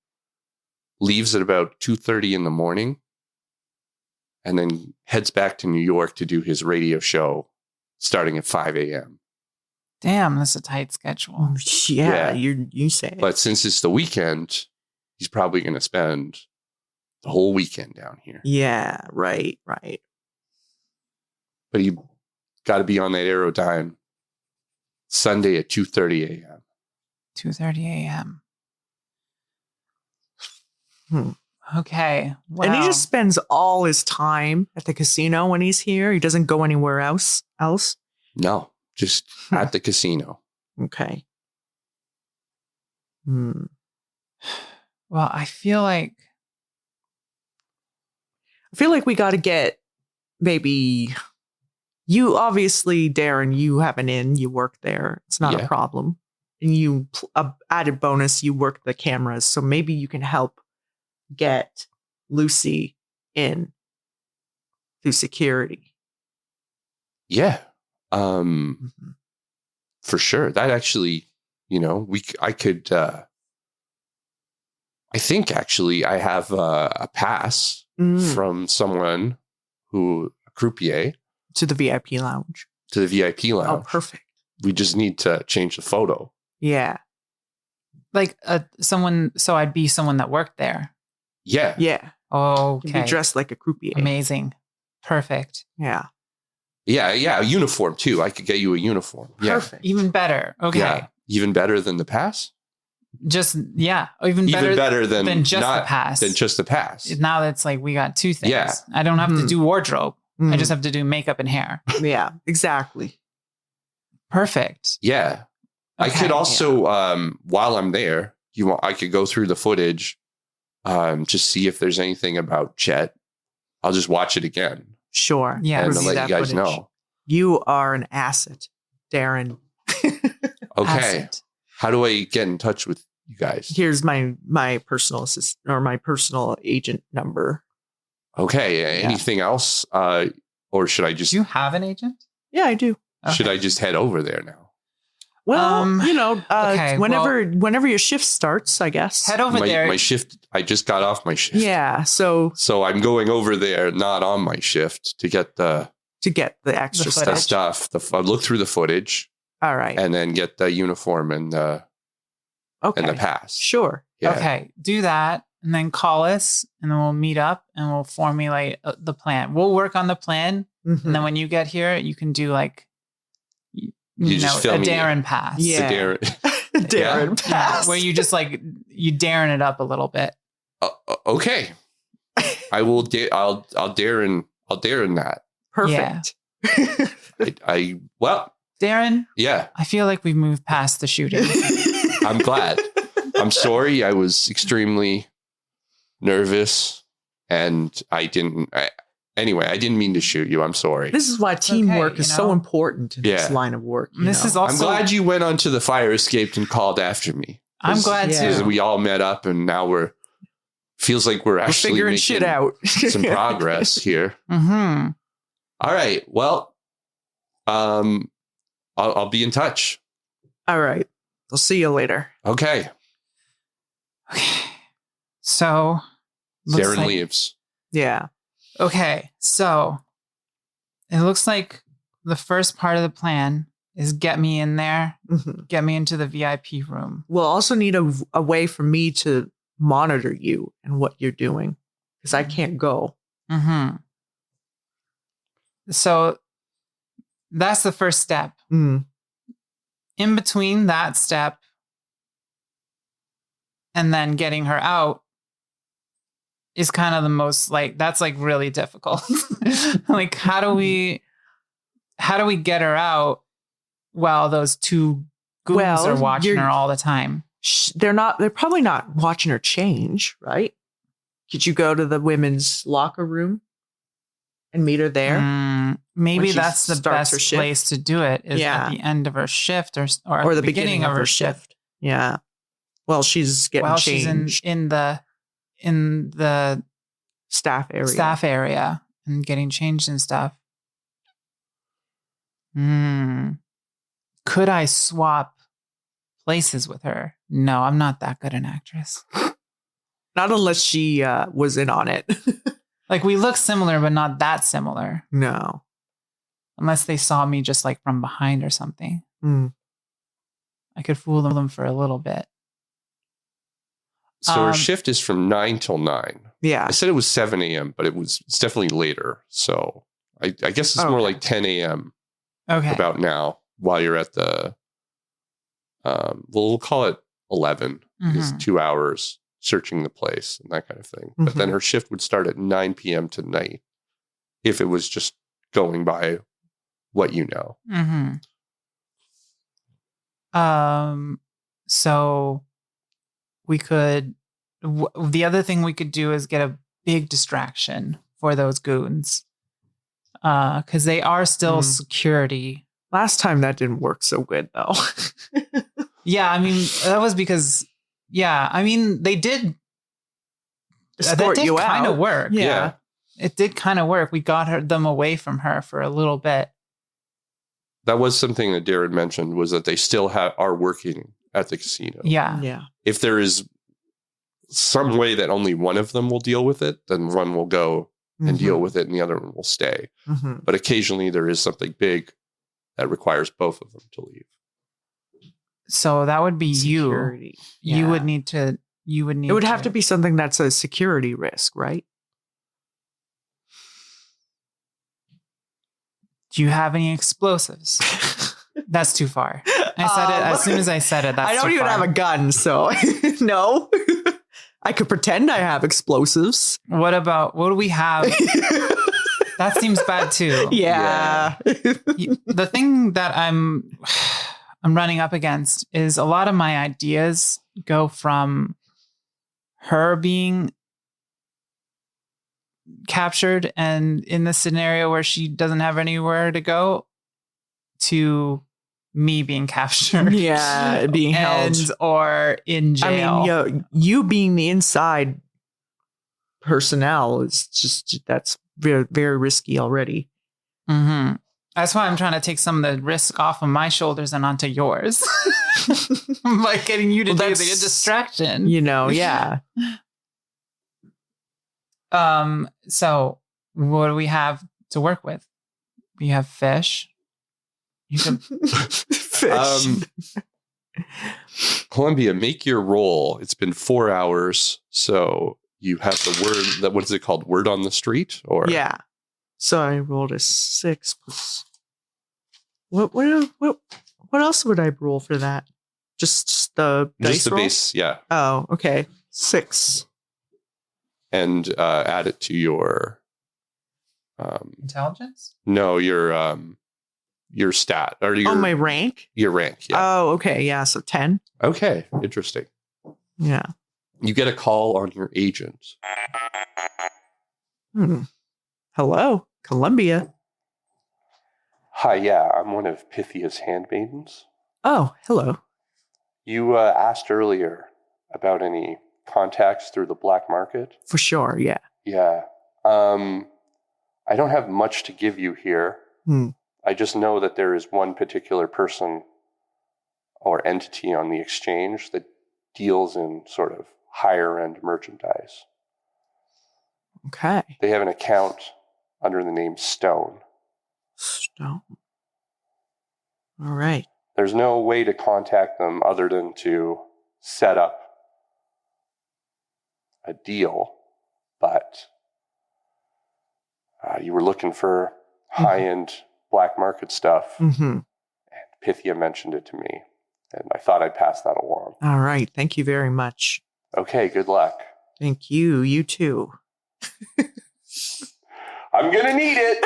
leaves at about 2:30 in the morning, and then heads back to New York to do his radio show starting at 5 a.m. damn. That's a tight schedule. Yeah. Yeah. You say it. But since it's the weekend, he's probably going to spend the whole weekend down here. Yeah. Right. Right. But he got to be on that Aerodyne Sunday at 2:30 a.m. 2:30 a.m. Hmm. Okay. Well, And he just spends all his time at the casino when he's here. He doesn't go anywhere else. No, just at the casino. Okay. well, I feel like we got to get maybe you obviously, Darren, you have an inn, you work there. It's not Yeah. a problem. And you added bonus, you work the cameras. So maybe you can help get Lucy in through security. Yeah. For sure. That actually, I could, I think actually I have a pass from someone a croupier To the VIP lounge. to the VIP lounge. Oh, perfect. We just need to change the photo. Yeah. Like someone, so I'd be someone that worked there. Yeah. Yeah. Oh, You can be dressed like a croupier. Amazing. Perfect. Yeah. Yeah. A uniform too. I could get you a uniform. Yeah. Perfect. Even better. Okay. Yeah. Even better than the pass? Just, even better than just the pass. Than just the pass. Now it's like we got two things. Yeah. I don't have to do wardrobe. Mm. I just have to do makeup and hair. Yeah, exactly. Perfect. Yeah. I Okay. could also, while I'm there, I could go through the footage, just see if there's anything about Chet. I'll just watch it again. Sure. Yeah. And Review I'll let that you guys footage. know. You are an asset, Darren. Okay. Asset. How do I get in touch with you guys? Here's my personal assistant or my personal agent number. Okay. Anything else? Or should I just Do you have an agent? Yeah, I do. should Okay. I just head over there now? Well, okay, whenever your shift starts, I guess. Head over there. My shift. I just got off my shift. Yeah, so So I'm going over there, not on my shift, to get the to get the extra The stuff. stuff. I'll look through the footage All right. and then get the uniform and the Okay. pass. Sure. Yeah. Okay. Do that and then call us and then we'll meet up and we'll formulate the plan. We'll work on the plan. Mhm. And then when you get here, you can do like, you just know, film a me. Darren pass. Yeah. The Darren- Darren Yeah, pass. where you just like, you Darren it up a little bit. Okay. I will. I'll Darren that. Perfect. Well, Darren, yeah. I feel like we've moved past the shooting. I'm glad. I'm sorry. I was extremely nervous, and I didn't mean to shoot you. I'm sorry. This is why teamwork okay, is you so know? important in this Yeah. line of work. you This know? is also, I'm glad you went onto the fire escape and called after me. I'm glad Yeah. Because too. we all met up, and now feels like we're We're actually figuring making shit out. some progress here. Mm-hmm. All right. Well, I'll be in touch. All right. I'll see you later. Okay. Okay. So, looks Darren like- leaves. Yeah. Okay, so it looks like the first part of the plan is get me in there, Mhm. get me into the VIP room. We'll also need a way for me to monitor you and what you're doing because I can't go. Mm-hmm. So that's the first step. Mm. In between that step and then getting her out is kind of the most that's really difficult. Like how do we get her out while those two goons Well, are watching you're- her all the time? They're probably not watching her change, right? Could you go to the women's locker room and meet her there? Maybe When she that's the starts her best shift. place to do it is Yeah. at the end of her shift or at Or the beginning of her shift. Yeah. Well, she's getting While changed. she's in the Staff area. staff area and getting changed and stuff. Could I swap places with her? No, I'm not that good an actress. Not unless she was in on it. Like we look similar, but not that similar. No. Unless they saw me just like from behind or something. Mm. I could fool them for a little bit. So her shift is from 9 till 9. Yeah. I said it was 7 a.m., but it's definitely later. So I guess it's more Okay. like 10 a.m. Okay. about now while you're at the, we'll call it 11. It's 2 hours searching the place and that kind of thing. But then her shift would start at 9 p.m. tonight if it was just going by what you know. So we could, the other thing we could do is get a big distraction for those goons. Because they are still security. Last time that didn't work so good, though. Yeah, I mean, that was because, they did. Escort that did you kind out. of work. Yeah. It did kind of work. We got them away from her for a little bit. That was something that Darren mentioned, was that they still are working at the casino. Yeah. Yeah. If there is some way that only one of them will deal with it, then one will go and deal with it and the other one will stay. Mhm. But occasionally there is something big that requires both of them to leave. So that would be security. you. You would need to. You would need. It would have to be something that's a security risk, right? Do you have any explosives? That's too far. I said it as soon as I said it. That's I don't even have a gun, so no. I could pretend I have explosives. What do we have? That seems bad too. Yeah. The thing that I'm running up against is a lot of my ideas go from her being captured and in the scenario where she doesn't have anywhere to go to me being captured. Yeah, being held or in jail. I mean, you being the inside personnel is just, that's very, very risky already. Mm-hmm. That's why I'm trying to take some of the risk off of my shoulders and onto yours. Like getting you to do the distraction. Yeah. So what do we have to work with? We have fish. You can Fish. Columbia, make your roll. It's been 4 hours, so you have the word that, what is it called? Word on the street? Or Yeah. So I rolled a 6 plus. What else would I roll for that? Just the dice just the roll? base, yeah. Oh, okay. 6. And add it to your intelligence? No, your stat or your my rank? Your rank, yeah. Oh, okay. Yeah, so 10. Okay, interesting. Yeah. You get a call on your agent. Hello, Columbia. Hi, yeah, I'm one of Pythia's handmaidens. Oh, hello. You asked earlier about any contacts through the black market. For sure, yeah. Yeah. I don't have much to give you here. I just know that there is one particular person or entity on the exchange that deals in sort of higher end merchandise. Okay. They have an account under the name Stone. Stone. All right. There's no way to contact them other than to set up a deal, but you were looking for high-end black market stuff, and Pythia mentioned it to me, and I thought I'd pass that along. All right. Thank you very much. Okay, good luck. Thank you. You too. I'm going to need it.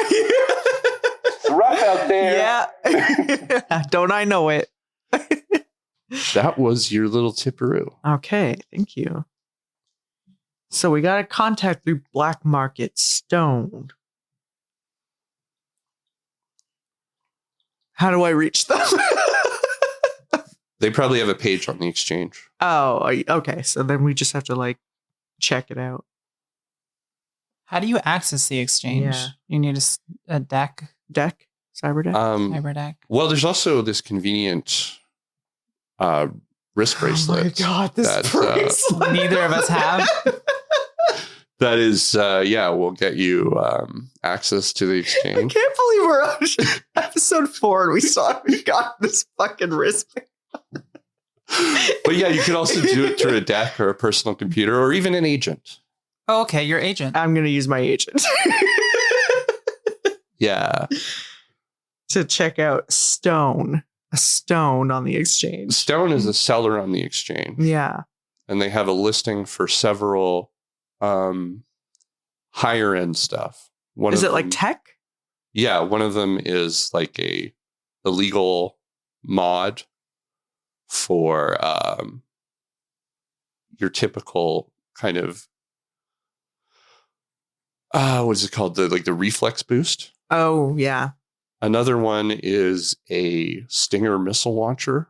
It's rough out there. Yeah. Don't I know it? That was your little tipperoo. Okay. Thank you. So we got a contact through black market Stone. How do I reach them? They probably have a page on the exchange. Oh, okay. So then we just have to check it out. How do you access the exchange? Yeah. You need a deck? Deck? Cyber deck? Cyber deck. Well, there's also this convenient wrist bracelet. Oh my God, this bracelet. Neither of us have. That is, we'll get you access to the exchange. I can't believe we're on episode 4 and we got this fucking wristband. But yeah, you can also do it through a deck or a personal computer or even an agent. Oh, okay, your agent. I'm going to use my agent. Yeah. To check out Stone. A stone on the exchange. Stone is a seller on the exchange. Yeah. And they have a listing for several higher end stuff. Is it like tech? Yeah, one of them is like a illegal mod for your typical kind of what is it called? The reflex boost. Oh, yeah. Another one is a Stinger missile launcher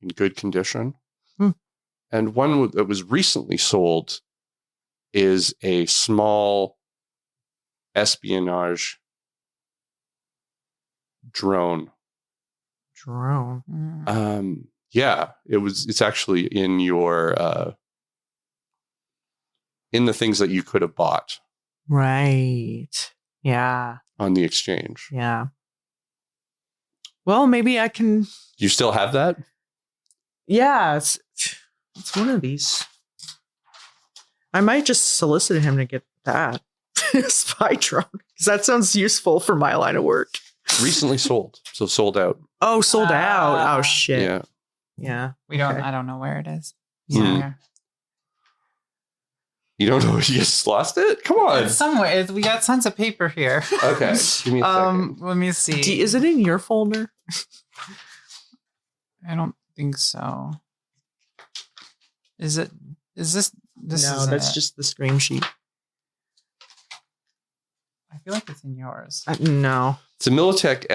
in good condition. And one that was recently sold is a small espionage drone. Yeah, it's actually in your in the things that you could have bought. Right. Yeah. On the exchange. Yeah. Well, maybe I can. You still have that? Yeah, it's one of these. I might just solicit him to get that spy drone because that sounds useful for my line of work. Recently sold, so sold out. Oh, sold out. Oh shit. Yeah. Yeah. We don't. Okay. I don't know where it is. Mm. You don't know? You just lost it? Come on. It's somewhere. We got tons of paper here. Okay. Give me a second. Let me see. Is it in your folder? I don't think so. Is it? Is this? This no, is that's just the stream sheet. I feel like it's in yours. No. It's a Militech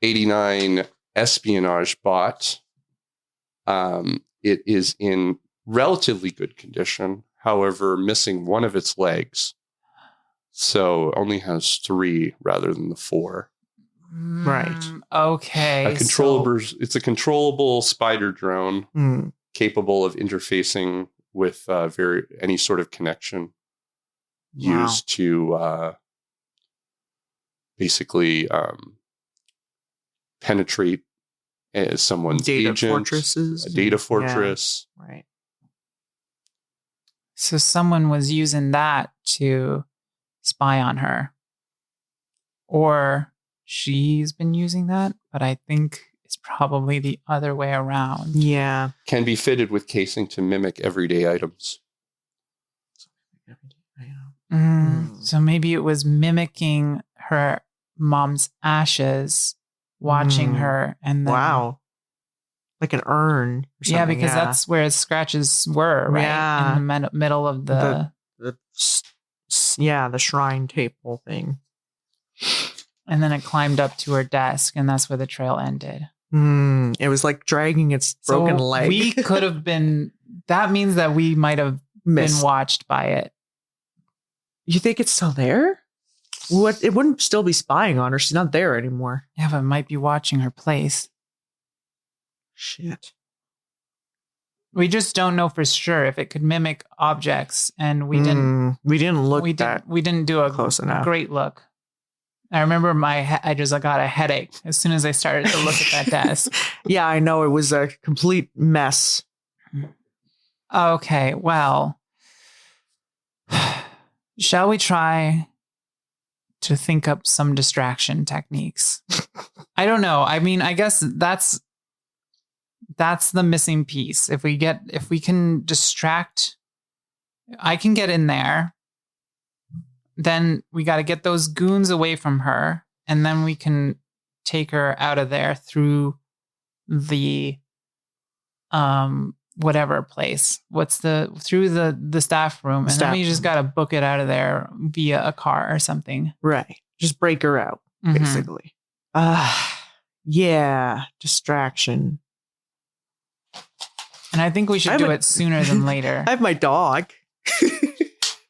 S89 espionage bot. It is in relatively good condition, however, missing one of its legs. So it only has 3 rather than the 4. Right. Okay. It's a controllable spider drone capable of interfacing with any sort of connection used to basically penetrate someone's data agent, fortresses. a data fortress. Yeah. Right. So someone was using that to spy on her. Or she's been using that, but I think it's probably the other way around. Yeah. Can be fitted with casing to mimic everyday items. So maybe it was mimicking her mom's ashes, watching her, and then like an urn. Or yeah, because that's where his scratches were, right? Yeah. In the middle of the shrine table thing. And then it climbed up to her desk, and that's where the trail ended. It was like dragging its broken leg. We could have been. That means that we might have been watched by it. You think it's still there? What? It wouldn't still be spying on her. She's not there anymore. Yeah, but it might be watching her place. Shit. We just don't know for sure if it could mimic objects, and we didn't. We didn't look. We didn't do a close enough. Great look. I remember I just got a headache as soon as I started to look at that desk. Yeah, I know. It was a complete mess. Okay, well, shall we try to think up some distraction techniques? I don't know. I mean, I guess that's the missing piece. If we can distract, I can get in there. Then we got to get those goons away from her, and then we can take her out of there through the whatever place. Through the staff room, and then we just got to book it out of there via a car or something. Right. Just break her out, basically. Yeah, distraction. And I think we should do it sooner than later. I have my dog.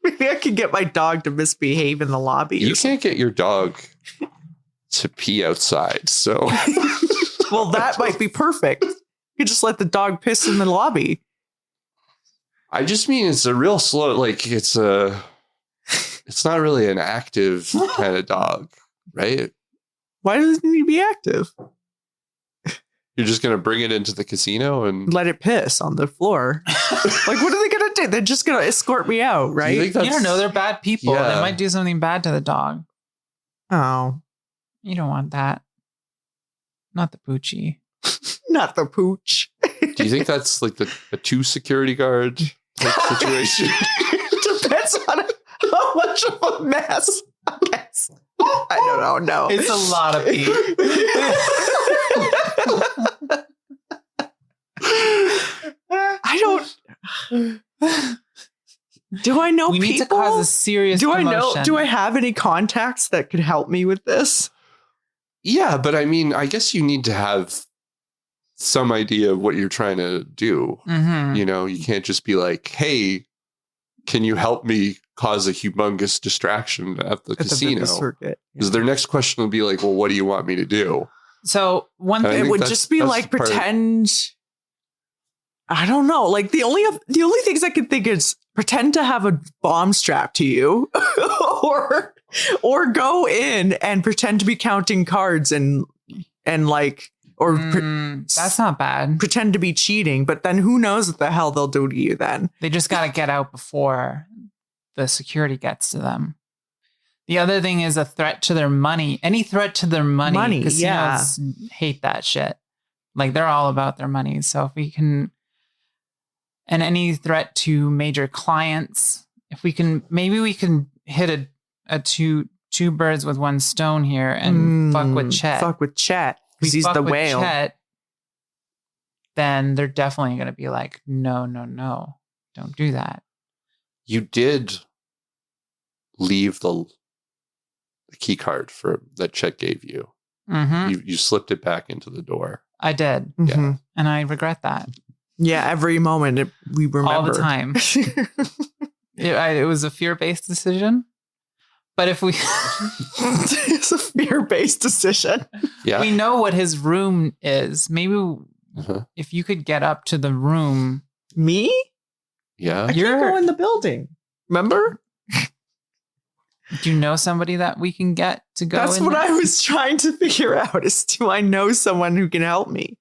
Maybe I can get my dog to misbehave in the lobby. You can't get your dog to pee outside, so. Well, that might be perfect. You just let the dog piss in the lobby. I just mean it's a real slow, like it's not really an active kind of dog, right? Why does it need to be active? You're just going to bring it into the casino and let it piss on the floor. Like, what are they going to do? They're just going to escort me out, right? You don't know. They're bad people. Yeah. They might do something bad to the dog. Oh. You don't want that. Not the poochie. Not the pooch. Do you think that's like a 2 security guard situation? Depends on how much of a mess. I guess. I don't know. It's a lot of pee. I don't. Do I know we people? We need to cause a serious commotion. Do I have any contacts that could help me with this? Yeah, but I mean, I guess you need to have some idea of what you're trying to do. Mm-hmm. You know, you can't just be like, hey, can you help me cause a humongous distraction at the casino? Because their next question will be like, well, what do you want me to do? So one thing it would just be like pretend. I don't know. Like the only things I can think is pretend to have a bomb strapped to you, or go in and pretend to be counting cards and like or that's not bad. pretend to be cheating, but then who knows what the hell they'll do to you then. They just got to get out before the security gets to them. The other thing is a threat to their money. Any threat to their money. Casinos hate that shit. Like, they're all about their money. So if we can, and any threat to major clients, if we can, maybe we can hit a two birds with one stone here and fuck with Chet. Fuck with Chet. If we He's fuck the with whale. Chet, then they're definitely going to be like, no, don't do that. You did leave the key card that Chet gave you. Mm-hmm. You slipped it back into the door. I did. Yeah. And I regret that. Yeah, every moment we remember. All the time. It was a fear-based decision. But if we... It's a fear-based decision. Yeah. We know what his room is. Maybe if you could get up to the room... Me? Yeah. I can't go in the building. Remember? Do you know somebody that we can get to go That's in what there? I was trying to figure out, is do I know someone who can help me?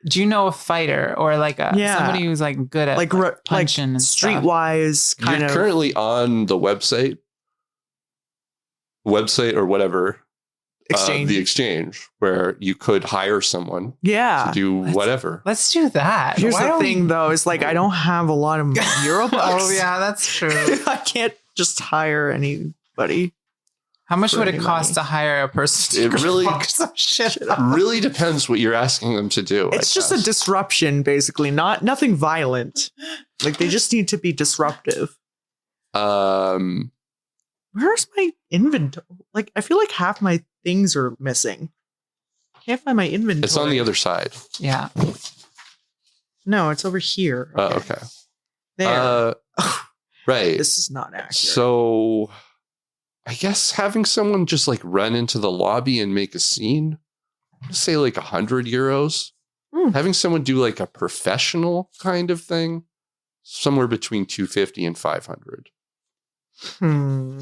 Do you know a fighter or like somebody who's like good at like punching and streetwise kind You're of currently on the website or whatever. exchange? The exchange, where you could hire someone Yeah. to do whatever. Let's do that. Here's Why the don't thing, we- though, is like I don't have a lot of Eurobucks. Oh, yeah, that's true. I can't just hire anybody. How much For would it any cost money. to hire a person It to really- fuck some shit up? Really depends what you're asking them to do. It's I just a guess. disruption, basically, nothing violent. Like they just need to be disruptive. Where's my inventory? Like I feel like half my things are missing. Can't find my inventory. It's on the other side. Yeah. No, it's over here. Oh, okay. There. Right. This is not accurate. So I guess having someone just like run into the lobby and make a scene, let's say like 100 euros. Having someone do like a professional kind of thing, somewhere between 250 and 500. Trying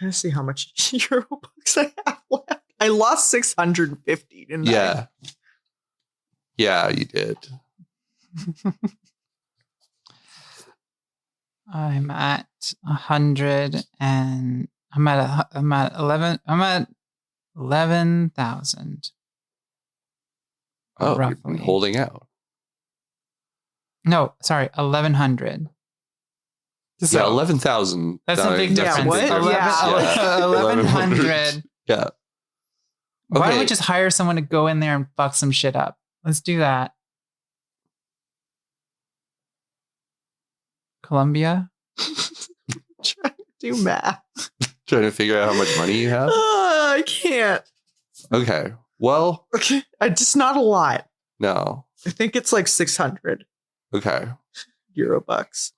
to see how much Eurobucks I have left. I lost 650, didn't I? Yeah. Yeah, you did. I'm at 100 and I'm at 11,000. Oh, you've Roughly. been holding out. No, sorry, 1,100. Yeah, 11,000. That's a big difference. what? Yeah. 1,100. Yeah. Why don't Okay. we just hire someone to go in there and fuck some shit up? Let's do that. Colombia? Trying to do math. Trying to figure out how much money you have. I can't. Okay. Well, Okay. Just not a lot. no. I think it's like 600 Okay. Eurobucks.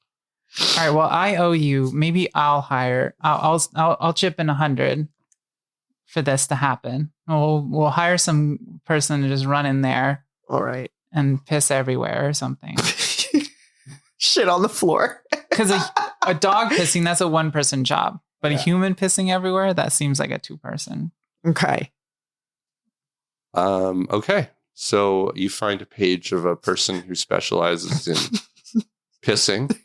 All right. Well, I owe you. Maybe I'll hire. I'll chip in 100 for this to happen. We'll hire some person to just run in there All right. and piss everywhere or something. Shit on the floor. Because a dog pissing, that's a one person job, but a human pissing everywhere, that seems like a 2-person. Okay. Okay. So you find a page of a person who specializes in pissing.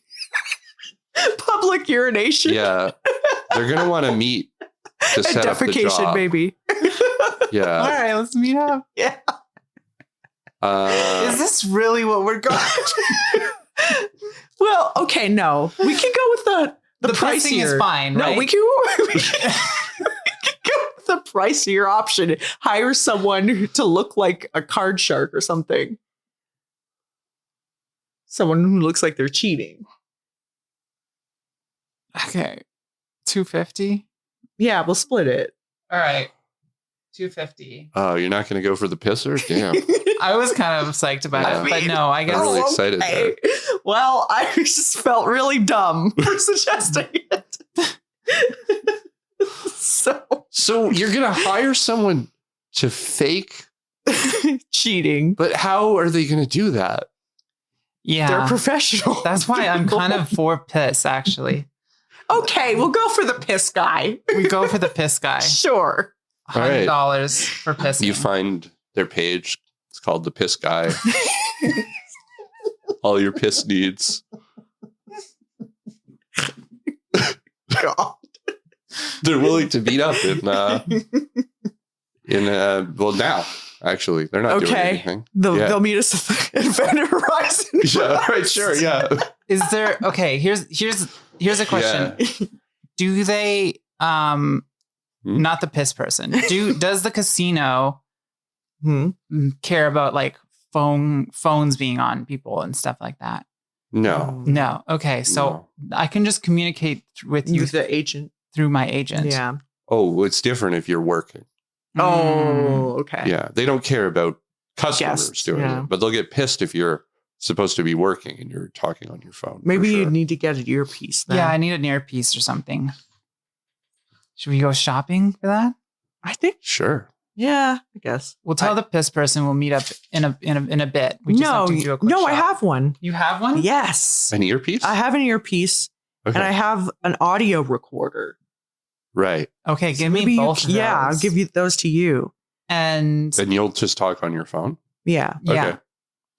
Public urination. Yeah. They're going to want to meet to And set up the defecation, job. baby. All Yeah. right, let's meet up. Yeah. Is this really what we're going? Well, okay, no. We can go with the pricing pricier. is fine, No, right? we can go with the pricier option. Hire someone to look like a card shark or something. Someone who looks like they're cheating. Okay, 250. Yeah, we'll split it. All right, 250. Oh, you're not going to go for the pisser? Damn. I was kind of psyched about Yeah. it, but no, I guess. I'm really excited there. Well, I just felt really dumb for suggesting it. So you're going to hire someone to fake, cheating. but how are they going to do that? Yeah, They're professional. that's why I'm kind of for piss. Actually, Okay, we'll go for the piss guy. we go for the piss guy. Sure. All right. $100 for pissing. You find their page. It's called the Piss Guy. All your piss needs. God. They're willing to meet up now actually they're not doing anything. They'll meet us at Event Horizon. Yeah, right, sure, yeah. Is there here's a question. Yeah. Do they not the piss person. Does the casino care about like phones being on people and stuff like that? No. Okay. So I can just communicate with you, the agent, through my agent. Yeah. Oh, it's different if you're working. Oh, okay. Yeah. They don't care about customers doing it, but they'll get pissed if you're supposed to be working and you're talking on your phone. Maybe you need to get an earpiece then. Yeah, I need an earpiece or something. Should we go shopping for that? I think. Sure. Yeah, I guess. We'll tell the piss person we'll meet up in a bit. We just have to do a quick shop. I have one. You have one? Yes. An earpiece? I have an earpiece and I have an audio recorder. Right. Okay, give me both of those. Yeah, I'll give you those to you. And you'll just talk on your phone? Yeah. Yeah.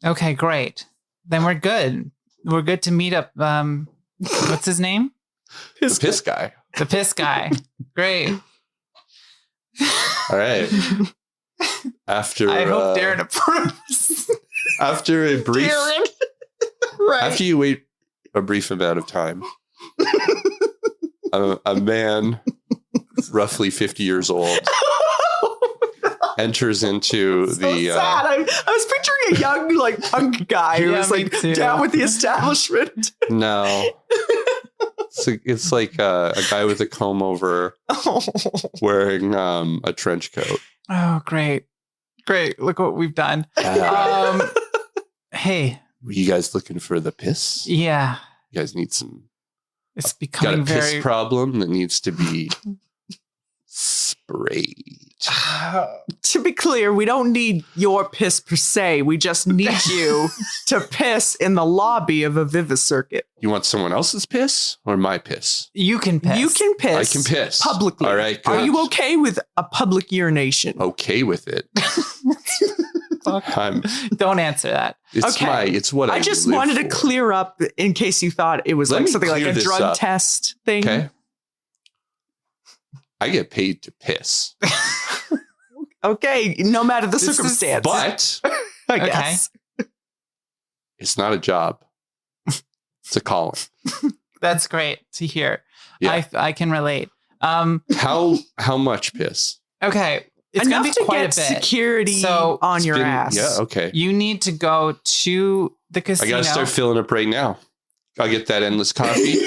Okay, great. Then we're good. We're good to meet up. What's his name? The Piss Guy. The Piss Guy. Great. All right. After I hope Darren approves. After a brief right. After you wait a brief amount of time, a man roughly 50 years old enters into the sad. I was picturing a young like punk guy who was like down with the establishment. No. It's like a guy with a comb over wearing a trench coat. Oh, great. Look what we've done. Hey. Were you guys looking for the piss? Yeah. You guys need some. It's becoming got a piss problem that needs to be sprayed. To be clear, we don't need your piss per se. We just need you to piss in the lobby of a Vivicircuit. You want someone else's piss or my piss? You can piss. You can piss. I can piss. Publicly. All right, good. Are you okay with a public urination? Okay with it. Don't answer that. It's what I just wanted to clear up in case you thought it was like something like a drug test thing. Okay. I get paid to piss. Okay, no matter the circumstance. But I guess. It's not a job. It's a calling. That's great to hear. Yeah. I can relate. How much piss? Okay. It's going to be quite a bit. Security on your ass. Yeah, okay. You need to go to the casino. I got to start filling up right now. I'll get that endless coffee.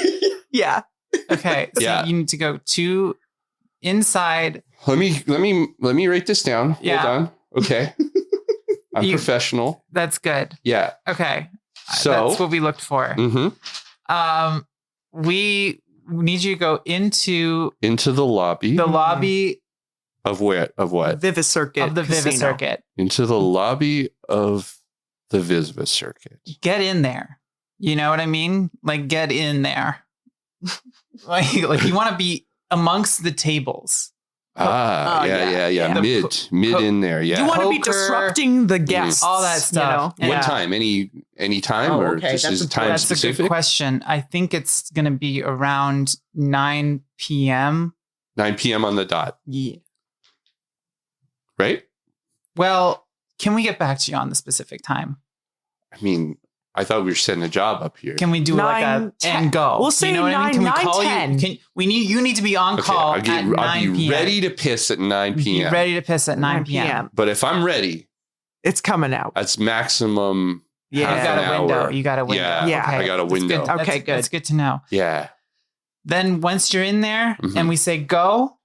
Yeah. Okay. So you need to go to inside. Let me write this down. Yeah. Hold on. Okay. I'm professional. That's good. Yeah. Okay. So that's what we looked for. Mm-hmm. We need you to go into the lobby. The lobby of what? Vivicircuit. Of the Vivicircuit. Into the lobby of the Vivicircuit. Get in there. You know what I mean? Like get in there. like you want to be amongst the tables. Yeah. Mid in there. Yeah. You want to be disrupting the guests. All that stuff. You know? What time? Any time or just is it time specific? That's a good question. I think it's going to be around 9 p.m. 9 p.m. on the dot. Yeah. Right? Well, can we get back to you on the specific time? I mean, I thought we were setting a job up here. Can we do 9, 10. And go? We'll say 9, Can we call 10. You need to be on call at 9 p.m. I'll be ready to piss at 9 p.m. Be ready to piss at 9 p.m. But if I'm ready, it's coming out. That's maximum. Yeah. You got a window. You got a window. Yeah. Okay. I got a window. Okay, good. That's good to know. Yeah. Then once you're in there and we say go,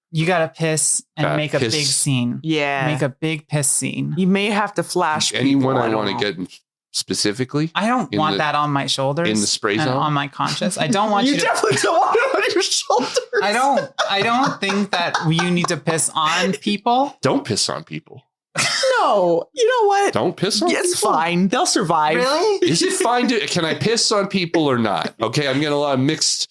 you got to piss and make a big scene. Yeah. Make a big piss scene. You may have to flash anyone I want to get specifically. I don't want that on my shoulders. In the spray zone? On my conscience. I don't want you to. You definitely don't want it on your shoulders. I don't think that you need to piss on people. Don't piss on people. No. You know what? Don't piss on people. It's fine. They'll survive. Really? Is it fine can I piss on people or not? Okay, I'm getting a lot of mixed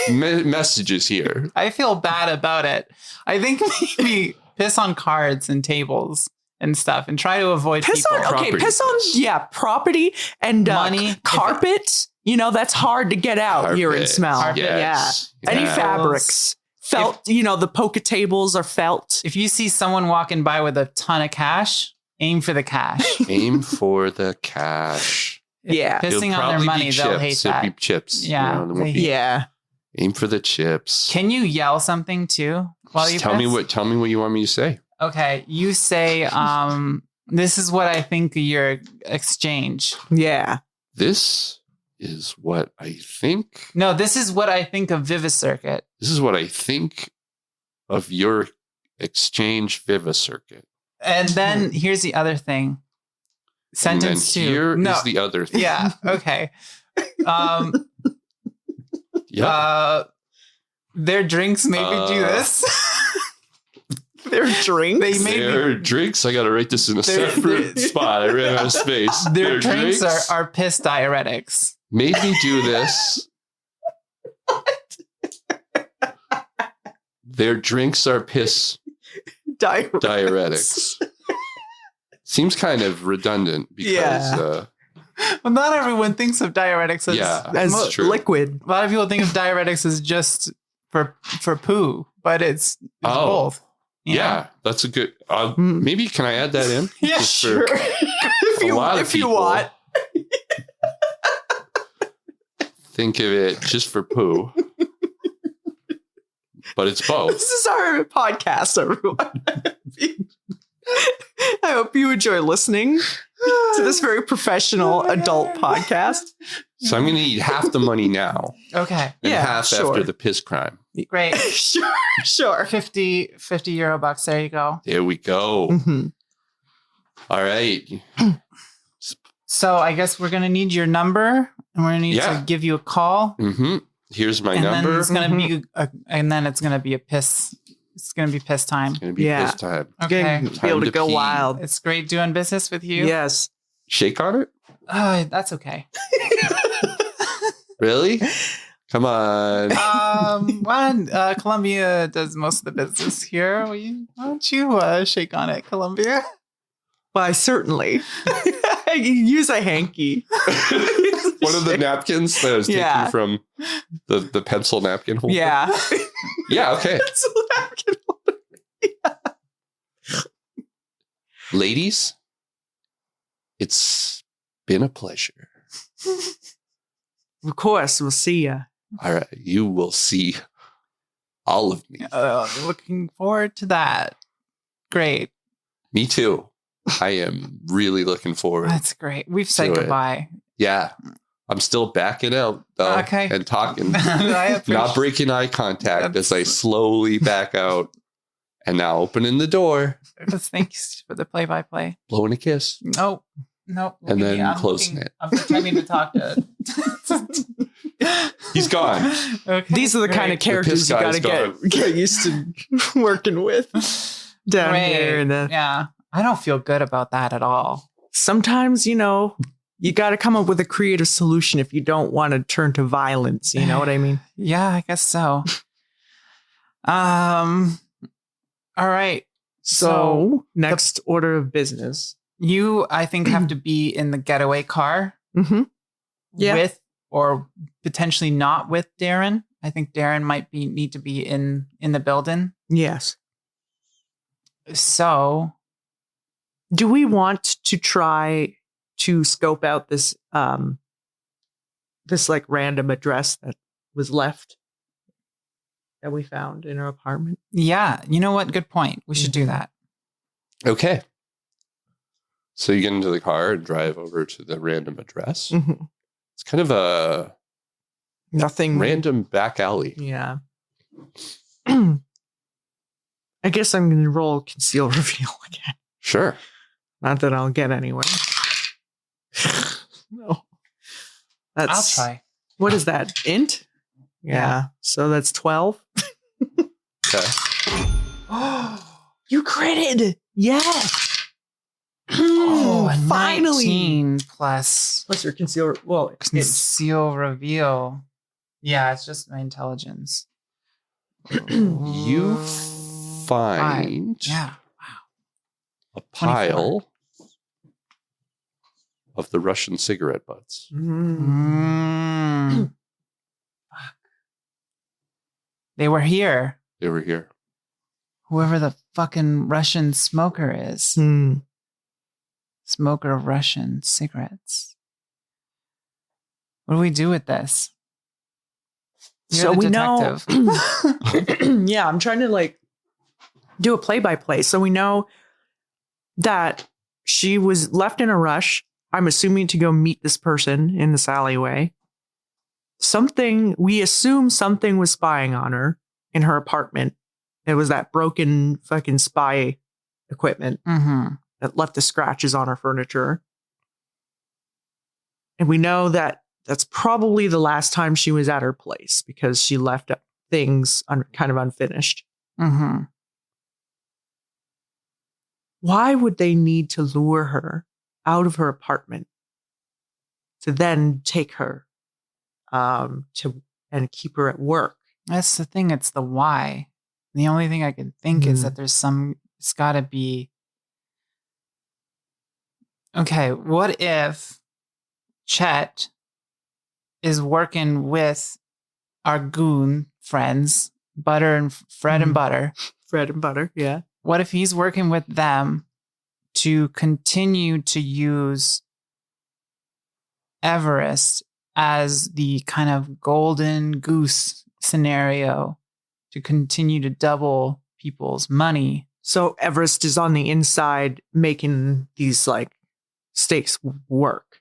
messages here. I feel bad about it. I think maybe piss on cards and tables and stuff, and try to avoid piss people. on property and Money. carpet. That's hard to get out here and smell. Carpet, yes. Yeah. Any fabrics. Felt, the poker tables are felt. If you see someone walking by with a ton of cash, aim for the cash. Aim for the cash. Yeah. Pissing on their money, they'll hate that. It'll be chips. Yeah. Yeah. Aim for the chips. Can you yell something too while you tell me piss? what you want me to say. Okay. You say, this is what I think of your exchange. Yeah. This is what I think. No, this is what I think of Vivicircuit. This is what I think of your exchange Vivicircuit. And then here's the other thing. Sentence and then 2. Here No. is the other thing. Yeah. Okay. Their drinks made me do this. Their drinks? Their drinks? I got to write this in a separate spot. I ran out of space. Their drinks are piss diuretics. Made me do this. Their drinks are piss diuretics. Seems kind of redundant because well, not everyone thinks of diuretics as true. Liquid. A lot of people think of diuretics as just for poo, but it's both. Yeah, that's a good. Maybe can I add that in? Yeah, just sure. if you want. Think of it just for poo. But it's both. This is our podcast, everyone. I hope you enjoy listening to this very profestional adult podcast. So I'm going to need half the money now. Okay. And half after the piss crime. Great. Sure. 50 euro bucks. There you go. There we go. Mm-hmm. All right. So I guess we're going to need your number, and we're going to need to give you a call. Mm-hmm. Here's my and number. Then it's going to be and then it's going to be a piss. It's going to be piss time. It's going to be piss time. Okay. Be able to go pee. wild. It's great doing business with you. Yes. Shake on it? That's okay. Really? Come on. Colombia does most of the business here. Why don't you shake on it, Colombia? Why, certainly. Use a hanky. One of the napkins that I was taking from the pencil napkin holder. Yeah. Yeah, okay. Pencil napkin holder. Yeah. Ladies, it's been a pleasure. Of course, we'll see you. All right, you will see all of me. Looking forward to that. Great. Me too. I am really looking forward. That's great. We've said goodbye. Yeah. I'm still backing out, though, and talking. Not breaking eye contact as I slowly back out. And now opening the door. Thanks for the play-by-play. Blowing a kiss. No. And then closing it. I'm pretending to talk to He's gone. Okay, these are the kind of characters you got to get used to working with down here. Yeah. I don't feel good about that at all. Sometimes, you got to come up with a creative solution if you don't want to turn to violence. You know what I mean? Yeah, I guess so. All right. So next order of business. You, I think, have to be in the getaway car with or potentially not with Darren. I think Darren might need to be in the building. Yes. So do we want to try to scope out this this like random address that was left that we found in our apartment? Yeah. You know what? Good point. We should do that. Okay. So you get into the car and drive over to the random address. Mm-hmm. It's kind of a random back alley. Yeah. I guess I'm going to roll conceal reveal again. Sure. Not that I'll get anywhere. No. I'll try. What is that? Int? Yeah. So that's 12. Okay. You critted. Yes. Oh, finally. 19 plus What's your conceal? Well, conceal reveal. Yeah, it's just my intelligence. You find a pile of the Russian cigarette butts. They were here. They were here. Whoever the fucking Russian smoker is. Smoker of Russian cigarettes. What do we do with this? So we know. Yeah, I'm trying to do a play-by-play. So we know that she was left in a rush. I'm assuming to go meet this person in this alleyway. We assume something was spying on her in her apartment. It was that broken fucking spy equipment that left the scratches on her furniture. And we know that that's probably the last time she was at her place because she left things kind of unfinished. Why would they need to lure her out of her apartment to then take her and keep her at work? That's the thing. It's the why. The only thing I can think is that it's got to be. Okay, what if Chet is working with our goon friends, Butter and Fred and Butter? Fred and Butter, yeah. What if he's working with them to continue to use Everest as the kind of golden goose scenario to continue to double people's money? So Everest is on the inside making these stakes work.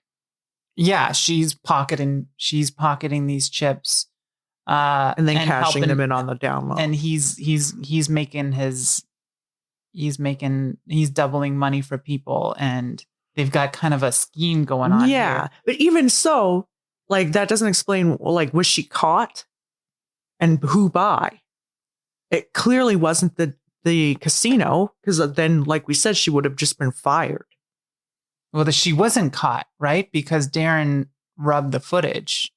Yeah, she's pocketing these chips, and then cashing them in on the down low. And he's doubling money for people, and they've got kind of a scheme going on. Yeah, here. But even so, that doesn't explain. Was she caught, and who by? It clearly wasn't the casino, because then, like we said, she would have just been fired. Well, she wasn't caught, right? Because Darren rubbed the footage,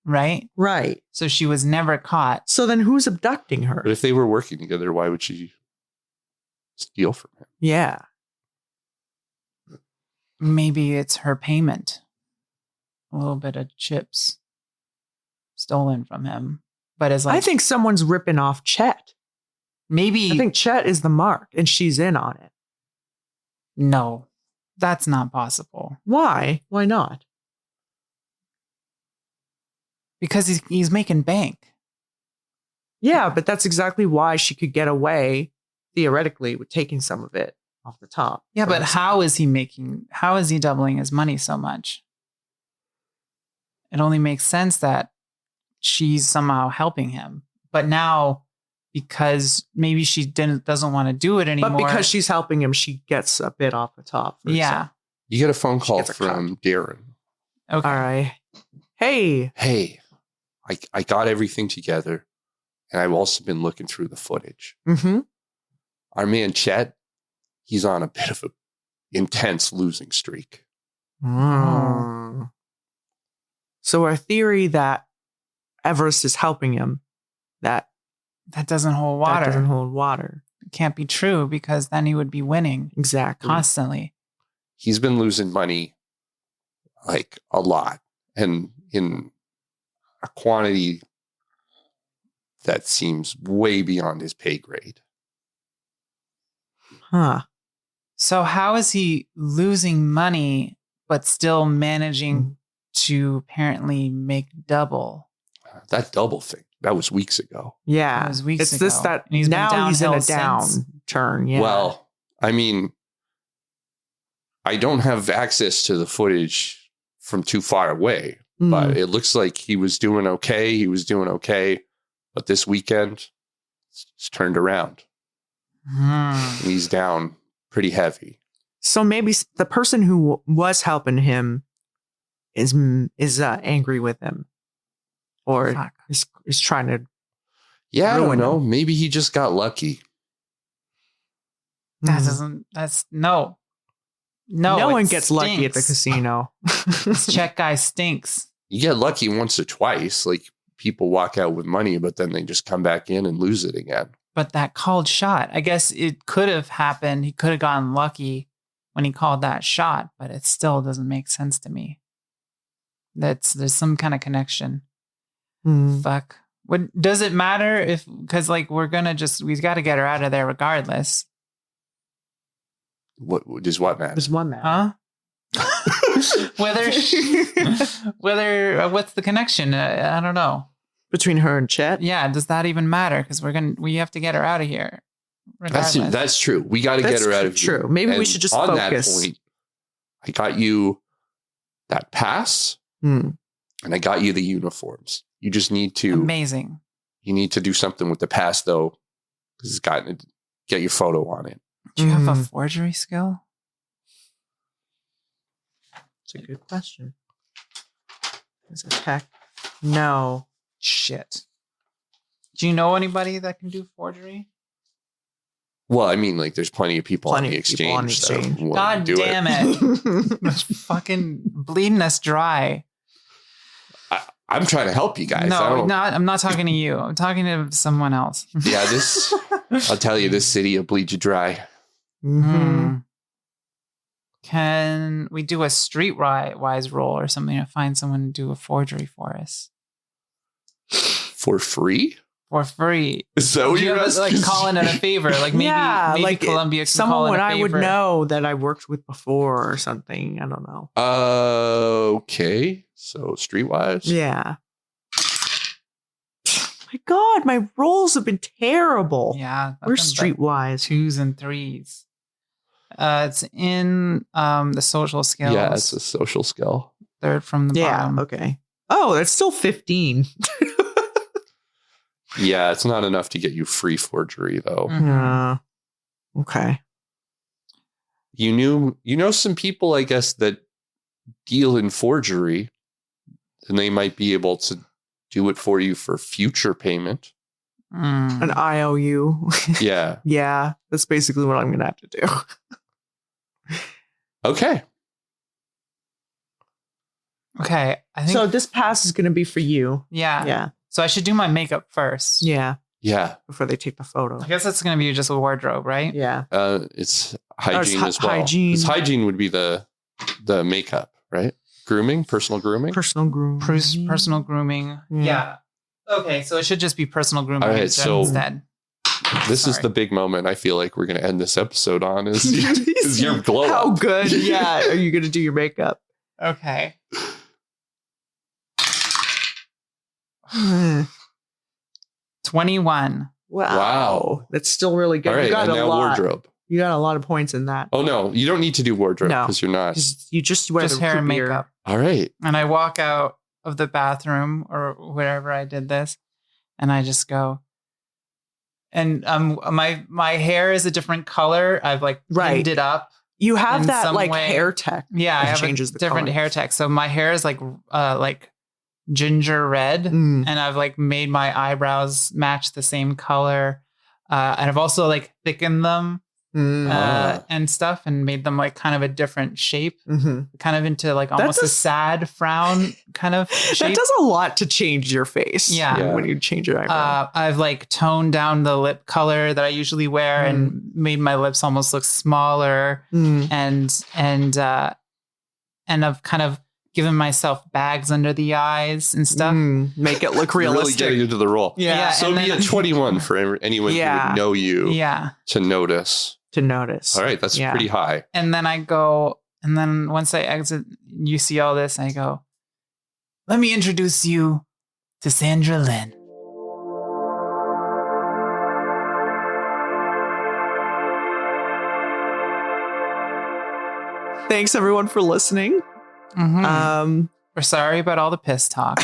right? Right. So she was never caught. So then who's abducting her? But if they were working together, why would she steal from him? Yeah. Maybe it's her payment. A little bit of chips stolen from him. But I think someone's ripping off Chet. Maybe. I think Chet is the mark and she's in on it. No. That's not possible. Why? Why not? Because he's making bank. Yeah, but that's exactly why she could get away, theoretically, with taking some of it off the top. Yeah, but how is he doubling his money so much? It only makes sense that she's somehow helping him. But now, because maybe she doesn't want to do it anymore. But because she's helping him, she gets a bit off the top. Yeah. You get a phone call from Darren. Okay. All right. Hey, I got everything together, and I've also been looking through the footage. Our man Chet, he's on a bit of an intense losing streak. So our theory that Everest is helping him, that doesn't hold water. That doesn't hold water. It can't be true, because then he would be winning. Exactly. Constantly. He's been losing money a lot, and in a quantity that seems way beyond his pay grade. So how is he losing money but still managing to apparently make double? That double thing, that was weeks ago. Yeah. It was weeks it's ago. this that And now he's in a since. downturn. Yeah. Well, I mean, I don't have access to the footage from too far away, but it looks like he was doing okay. But this weekend, it's turned around. He's down pretty heavy. So maybe the person who was helping him is angry with him, or is trying to. Yeah, I don't know. Maybe he just got lucky. No. No one gets lucky at the casino. This Czech guy stinks. You get lucky once or twice. People walk out with money, but then they just come back in and lose it again. But that called shot, I guess it could have happened. He could have gotten lucky when he called that shot, but it still doesn't make sense to me. There's some kind of connection. Fuck. What does it matter if, because like we've got to get her out of there regardless. What does what matter? There's one matter. Huh? whether what's the connection? I don't know. Between her and Chet? Yeah, does that even matter? Because we have to get her out of here. That's true. We got to get her out of here. True. Maybe we should just on focus. That point, I got you that pass, and I got you the uniforms. You just need to amazing. You need to do something with the pass though, because it's got to get your photo on it. Do you have a forgery skill? It's a good question. Is it tech? No. Shit. Do you know anybody that can do forgery? Well, I mean, like, there's plenty of people on the exchange. God damn it. That's fucking bleeding us dry. I'm trying to help you guys. No, I'm not talking to you. I'm talking to someone else. Yeah, I'll tell you, this city will bleed you dry. Can we do a streetwise roll or something to find someone to do a forgery for us? For free? For free. Is that what you're like calling it a favor? Like maybe like Columbia can someone I would know that I worked with before or something. I don't know. Okay. So streetwise? Yeah. My God, my rolls have been terrible. Yeah. We're streetwise. 2s and 3s. It's in the social skills. Yeah, it's a social skill. 3rd from the bottom. Okay. Oh, that's still 15. Yeah, it's not enough to get you free forgery though. Yeah. Okay. You know some people, I guess, that deal in forgery, and they might be able to do it for you for future payment. An IOU. Yeah. Yeah, that's basically what I'm going to have to do. Okay. Okay. I think So this pass is going to be for you. Yeah. Yeah. So I should do my makeup first. Yeah. Yeah. Before they take the photo. I guess that's going to be just a wardrobe, right? Yeah. It's hygiene as well. Hygiene. 'Cause hygiene would be the makeup, right? Grooming, personal grooming. Personal grooming. Personal grooming. Yeah. Okay, so it should just be personal grooming All right, so instead. This is the big moment I feel like we're going to end this episode on is your glow How up. good, yeah, are you going to do your makeup? Okay. 21. Wow. That's still really good. All right, You got and a now lot. wardrobe. You got a lot of points in that. Oh, no, you don't need to do wardrobe because you're not. You just wear Just the hair and croupier. makeup. All right. And I walk out of the bathroom or wherever I did this, and I just go. And my hair is a different color. I've like pinned it up. You have in that some like way. hair tech. Yeah, I have changes a the different color. hair tech. So my hair is like ginger red, and I've like made my eyebrows match the same color. And I've also like thickened them and stuff and made them like kind of a different shape, kind of into like almost a sad frown kind of shape. That does a lot to change your face. Yeah. When you change your eyebrow. I've like toned down the lip color that I usually wear and made my lips almost look smaller and I've kind of given myself bags under the eyes and stuff. Make it look You're really realistic. getting into the role. Yeah. So be a 21 for anyone who would know you to notice. To notice. All right. That's pretty high. And then I go, and then once I exit, you see all this, I go, let me introduce you to Sandra Lynn. Thanks everyone for listening. We're sorry about all the piss talk.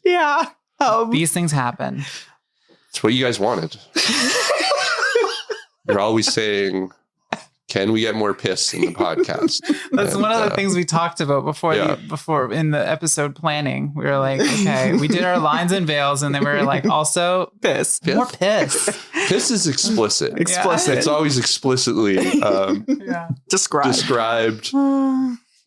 Yeah. These things happen. It's what you guys wanted. You're always saying, can we get more piss in the podcast? That's one of the things we talked about before in the episode planning. We were like, okay, we did our lines and veils, and then we were like, also piss. More piss. Piss is explicit. Explicit. It's always explicitly described.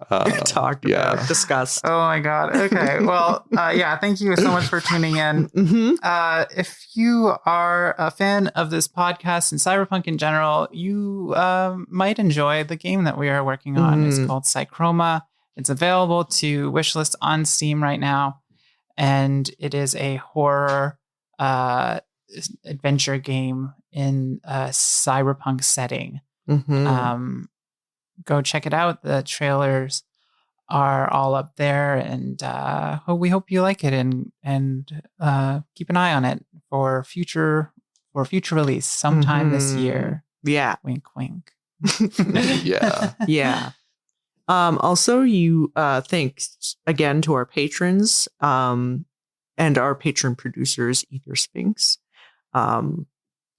talked about, discussed. Oh my God. Okay. Well, thank you so much for tuning in. If you are a fan of this podcast and Cyberpunk in general, you might enjoy the game that we are working on. It's called Cychroma. It's available to wishlist on Steam right now. And it is a horror adventure game in a cyberpunk setting. Go check it out. The trailers are all up there, and we hope you like it, and keep an eye on it for future release sometime this year. Yeah. Wink, wink. Yeah. Also, you thanks again to our patrons and our patron producers, Ether Sphinx.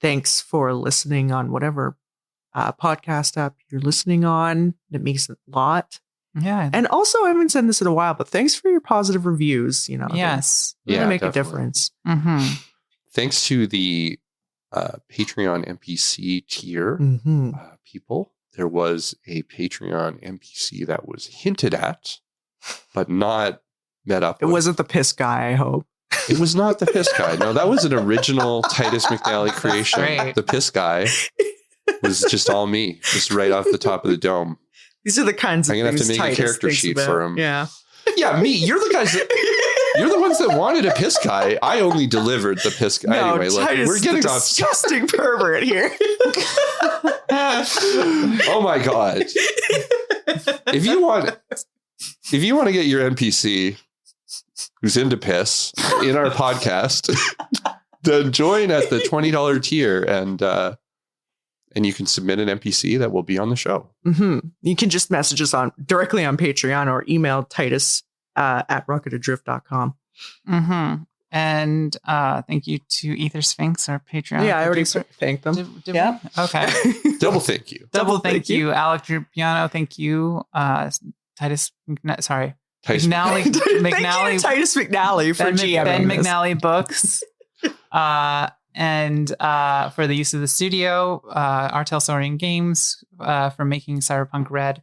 Thanks for listening on whatever podcast app you're listening on. It makes a lot. Yeah. And also, I haven't said this in a while, but thanks for your positive reviews. Yes. They really make definitely. a difference. Thanks to the Patreon NPC tier people. There was a Patreon NPC that was hinted at, but not met up with. It wasn't the piss guy, I hope. It was not the piss guy. No, that was an original Titus McNally creation. Great. The piss guy was just all me, just right off the top of the dome. These are the kinds of I'm gonna have things to make Titus a character thinks sheet about. for him. Yeah. Yeah, me. You're the guys that. You're the ones that wanted a piss guy. I only delivered the piss guy. No, Anyway, look, Titus we're getting is the off. disgusting pervert here. Oh my God. If you want to get your NPC who's into piss in our podcast, then join at the $20 tier and you can submit an NPC that will be on the show. You can just message us directly on Patreon or email Titus at rocketadrift.com. And thank you to Ether Sphinx, our Patreon. Yeah, I already producer. thanked them. Did Yeah. we? Okay. Double thank you. Double thank you, Alec Drupiano. Thank you, Titus. Sorry, Titus McNally. Thank you, McNally. Titus McNally, for GMing Ben this. McNally Books. And for the use of the studio, R.Talsorian Games for making Cyberpunk Red.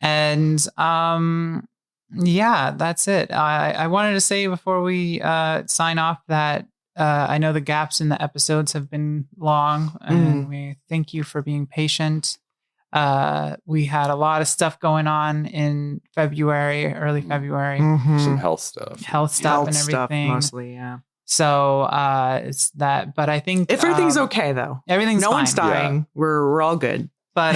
And yeah, that's it. I wanted to say before we sign off that I know the gaps in the episodes have been long, and we thank you for being patient. We had a lot of stuff going on in early February. Some health stuff. And everything. Mostly, yeah. So it's that, but I think Everything's okay though. Everything's no fine. one's dying. Yeah. We're all good. But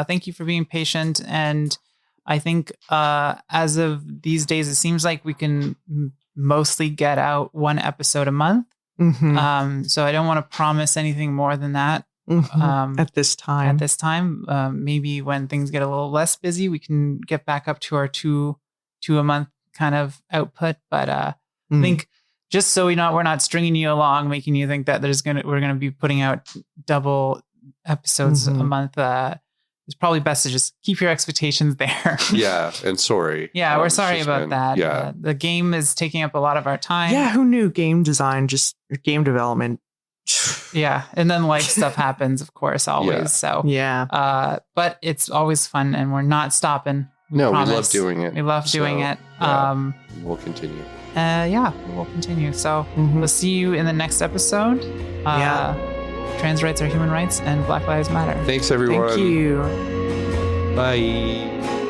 thank you for being patient. And I think as of these days, it seems like we can mostly get out one episode a month. So I don't want to promise anything more than that. At this time. Maybe when things get a little less busy, we can get back up to our two a month kind of output. But I think just so we're not stringing you along, making you think that we're gonna be putting out double episodes a month. It's probably best to just keep your expectations there. Yeah, and sorry. Yeah, we're sorry about that. Yeah, the game is taking up a lot of our time. Yeah, who knew game design, just game development. Yeah, and then life stuff happens, of course, always. Yeah. So yeah, but it's always fun, and we're not stopping. No, promise. we love doing it. We love doing it. Yeah, we'll continue. We'll continue. So we'll see you in the next episode. Trans rights are human rights, and Black Lives Matter. Thanks, everyone. Thank you. Bye.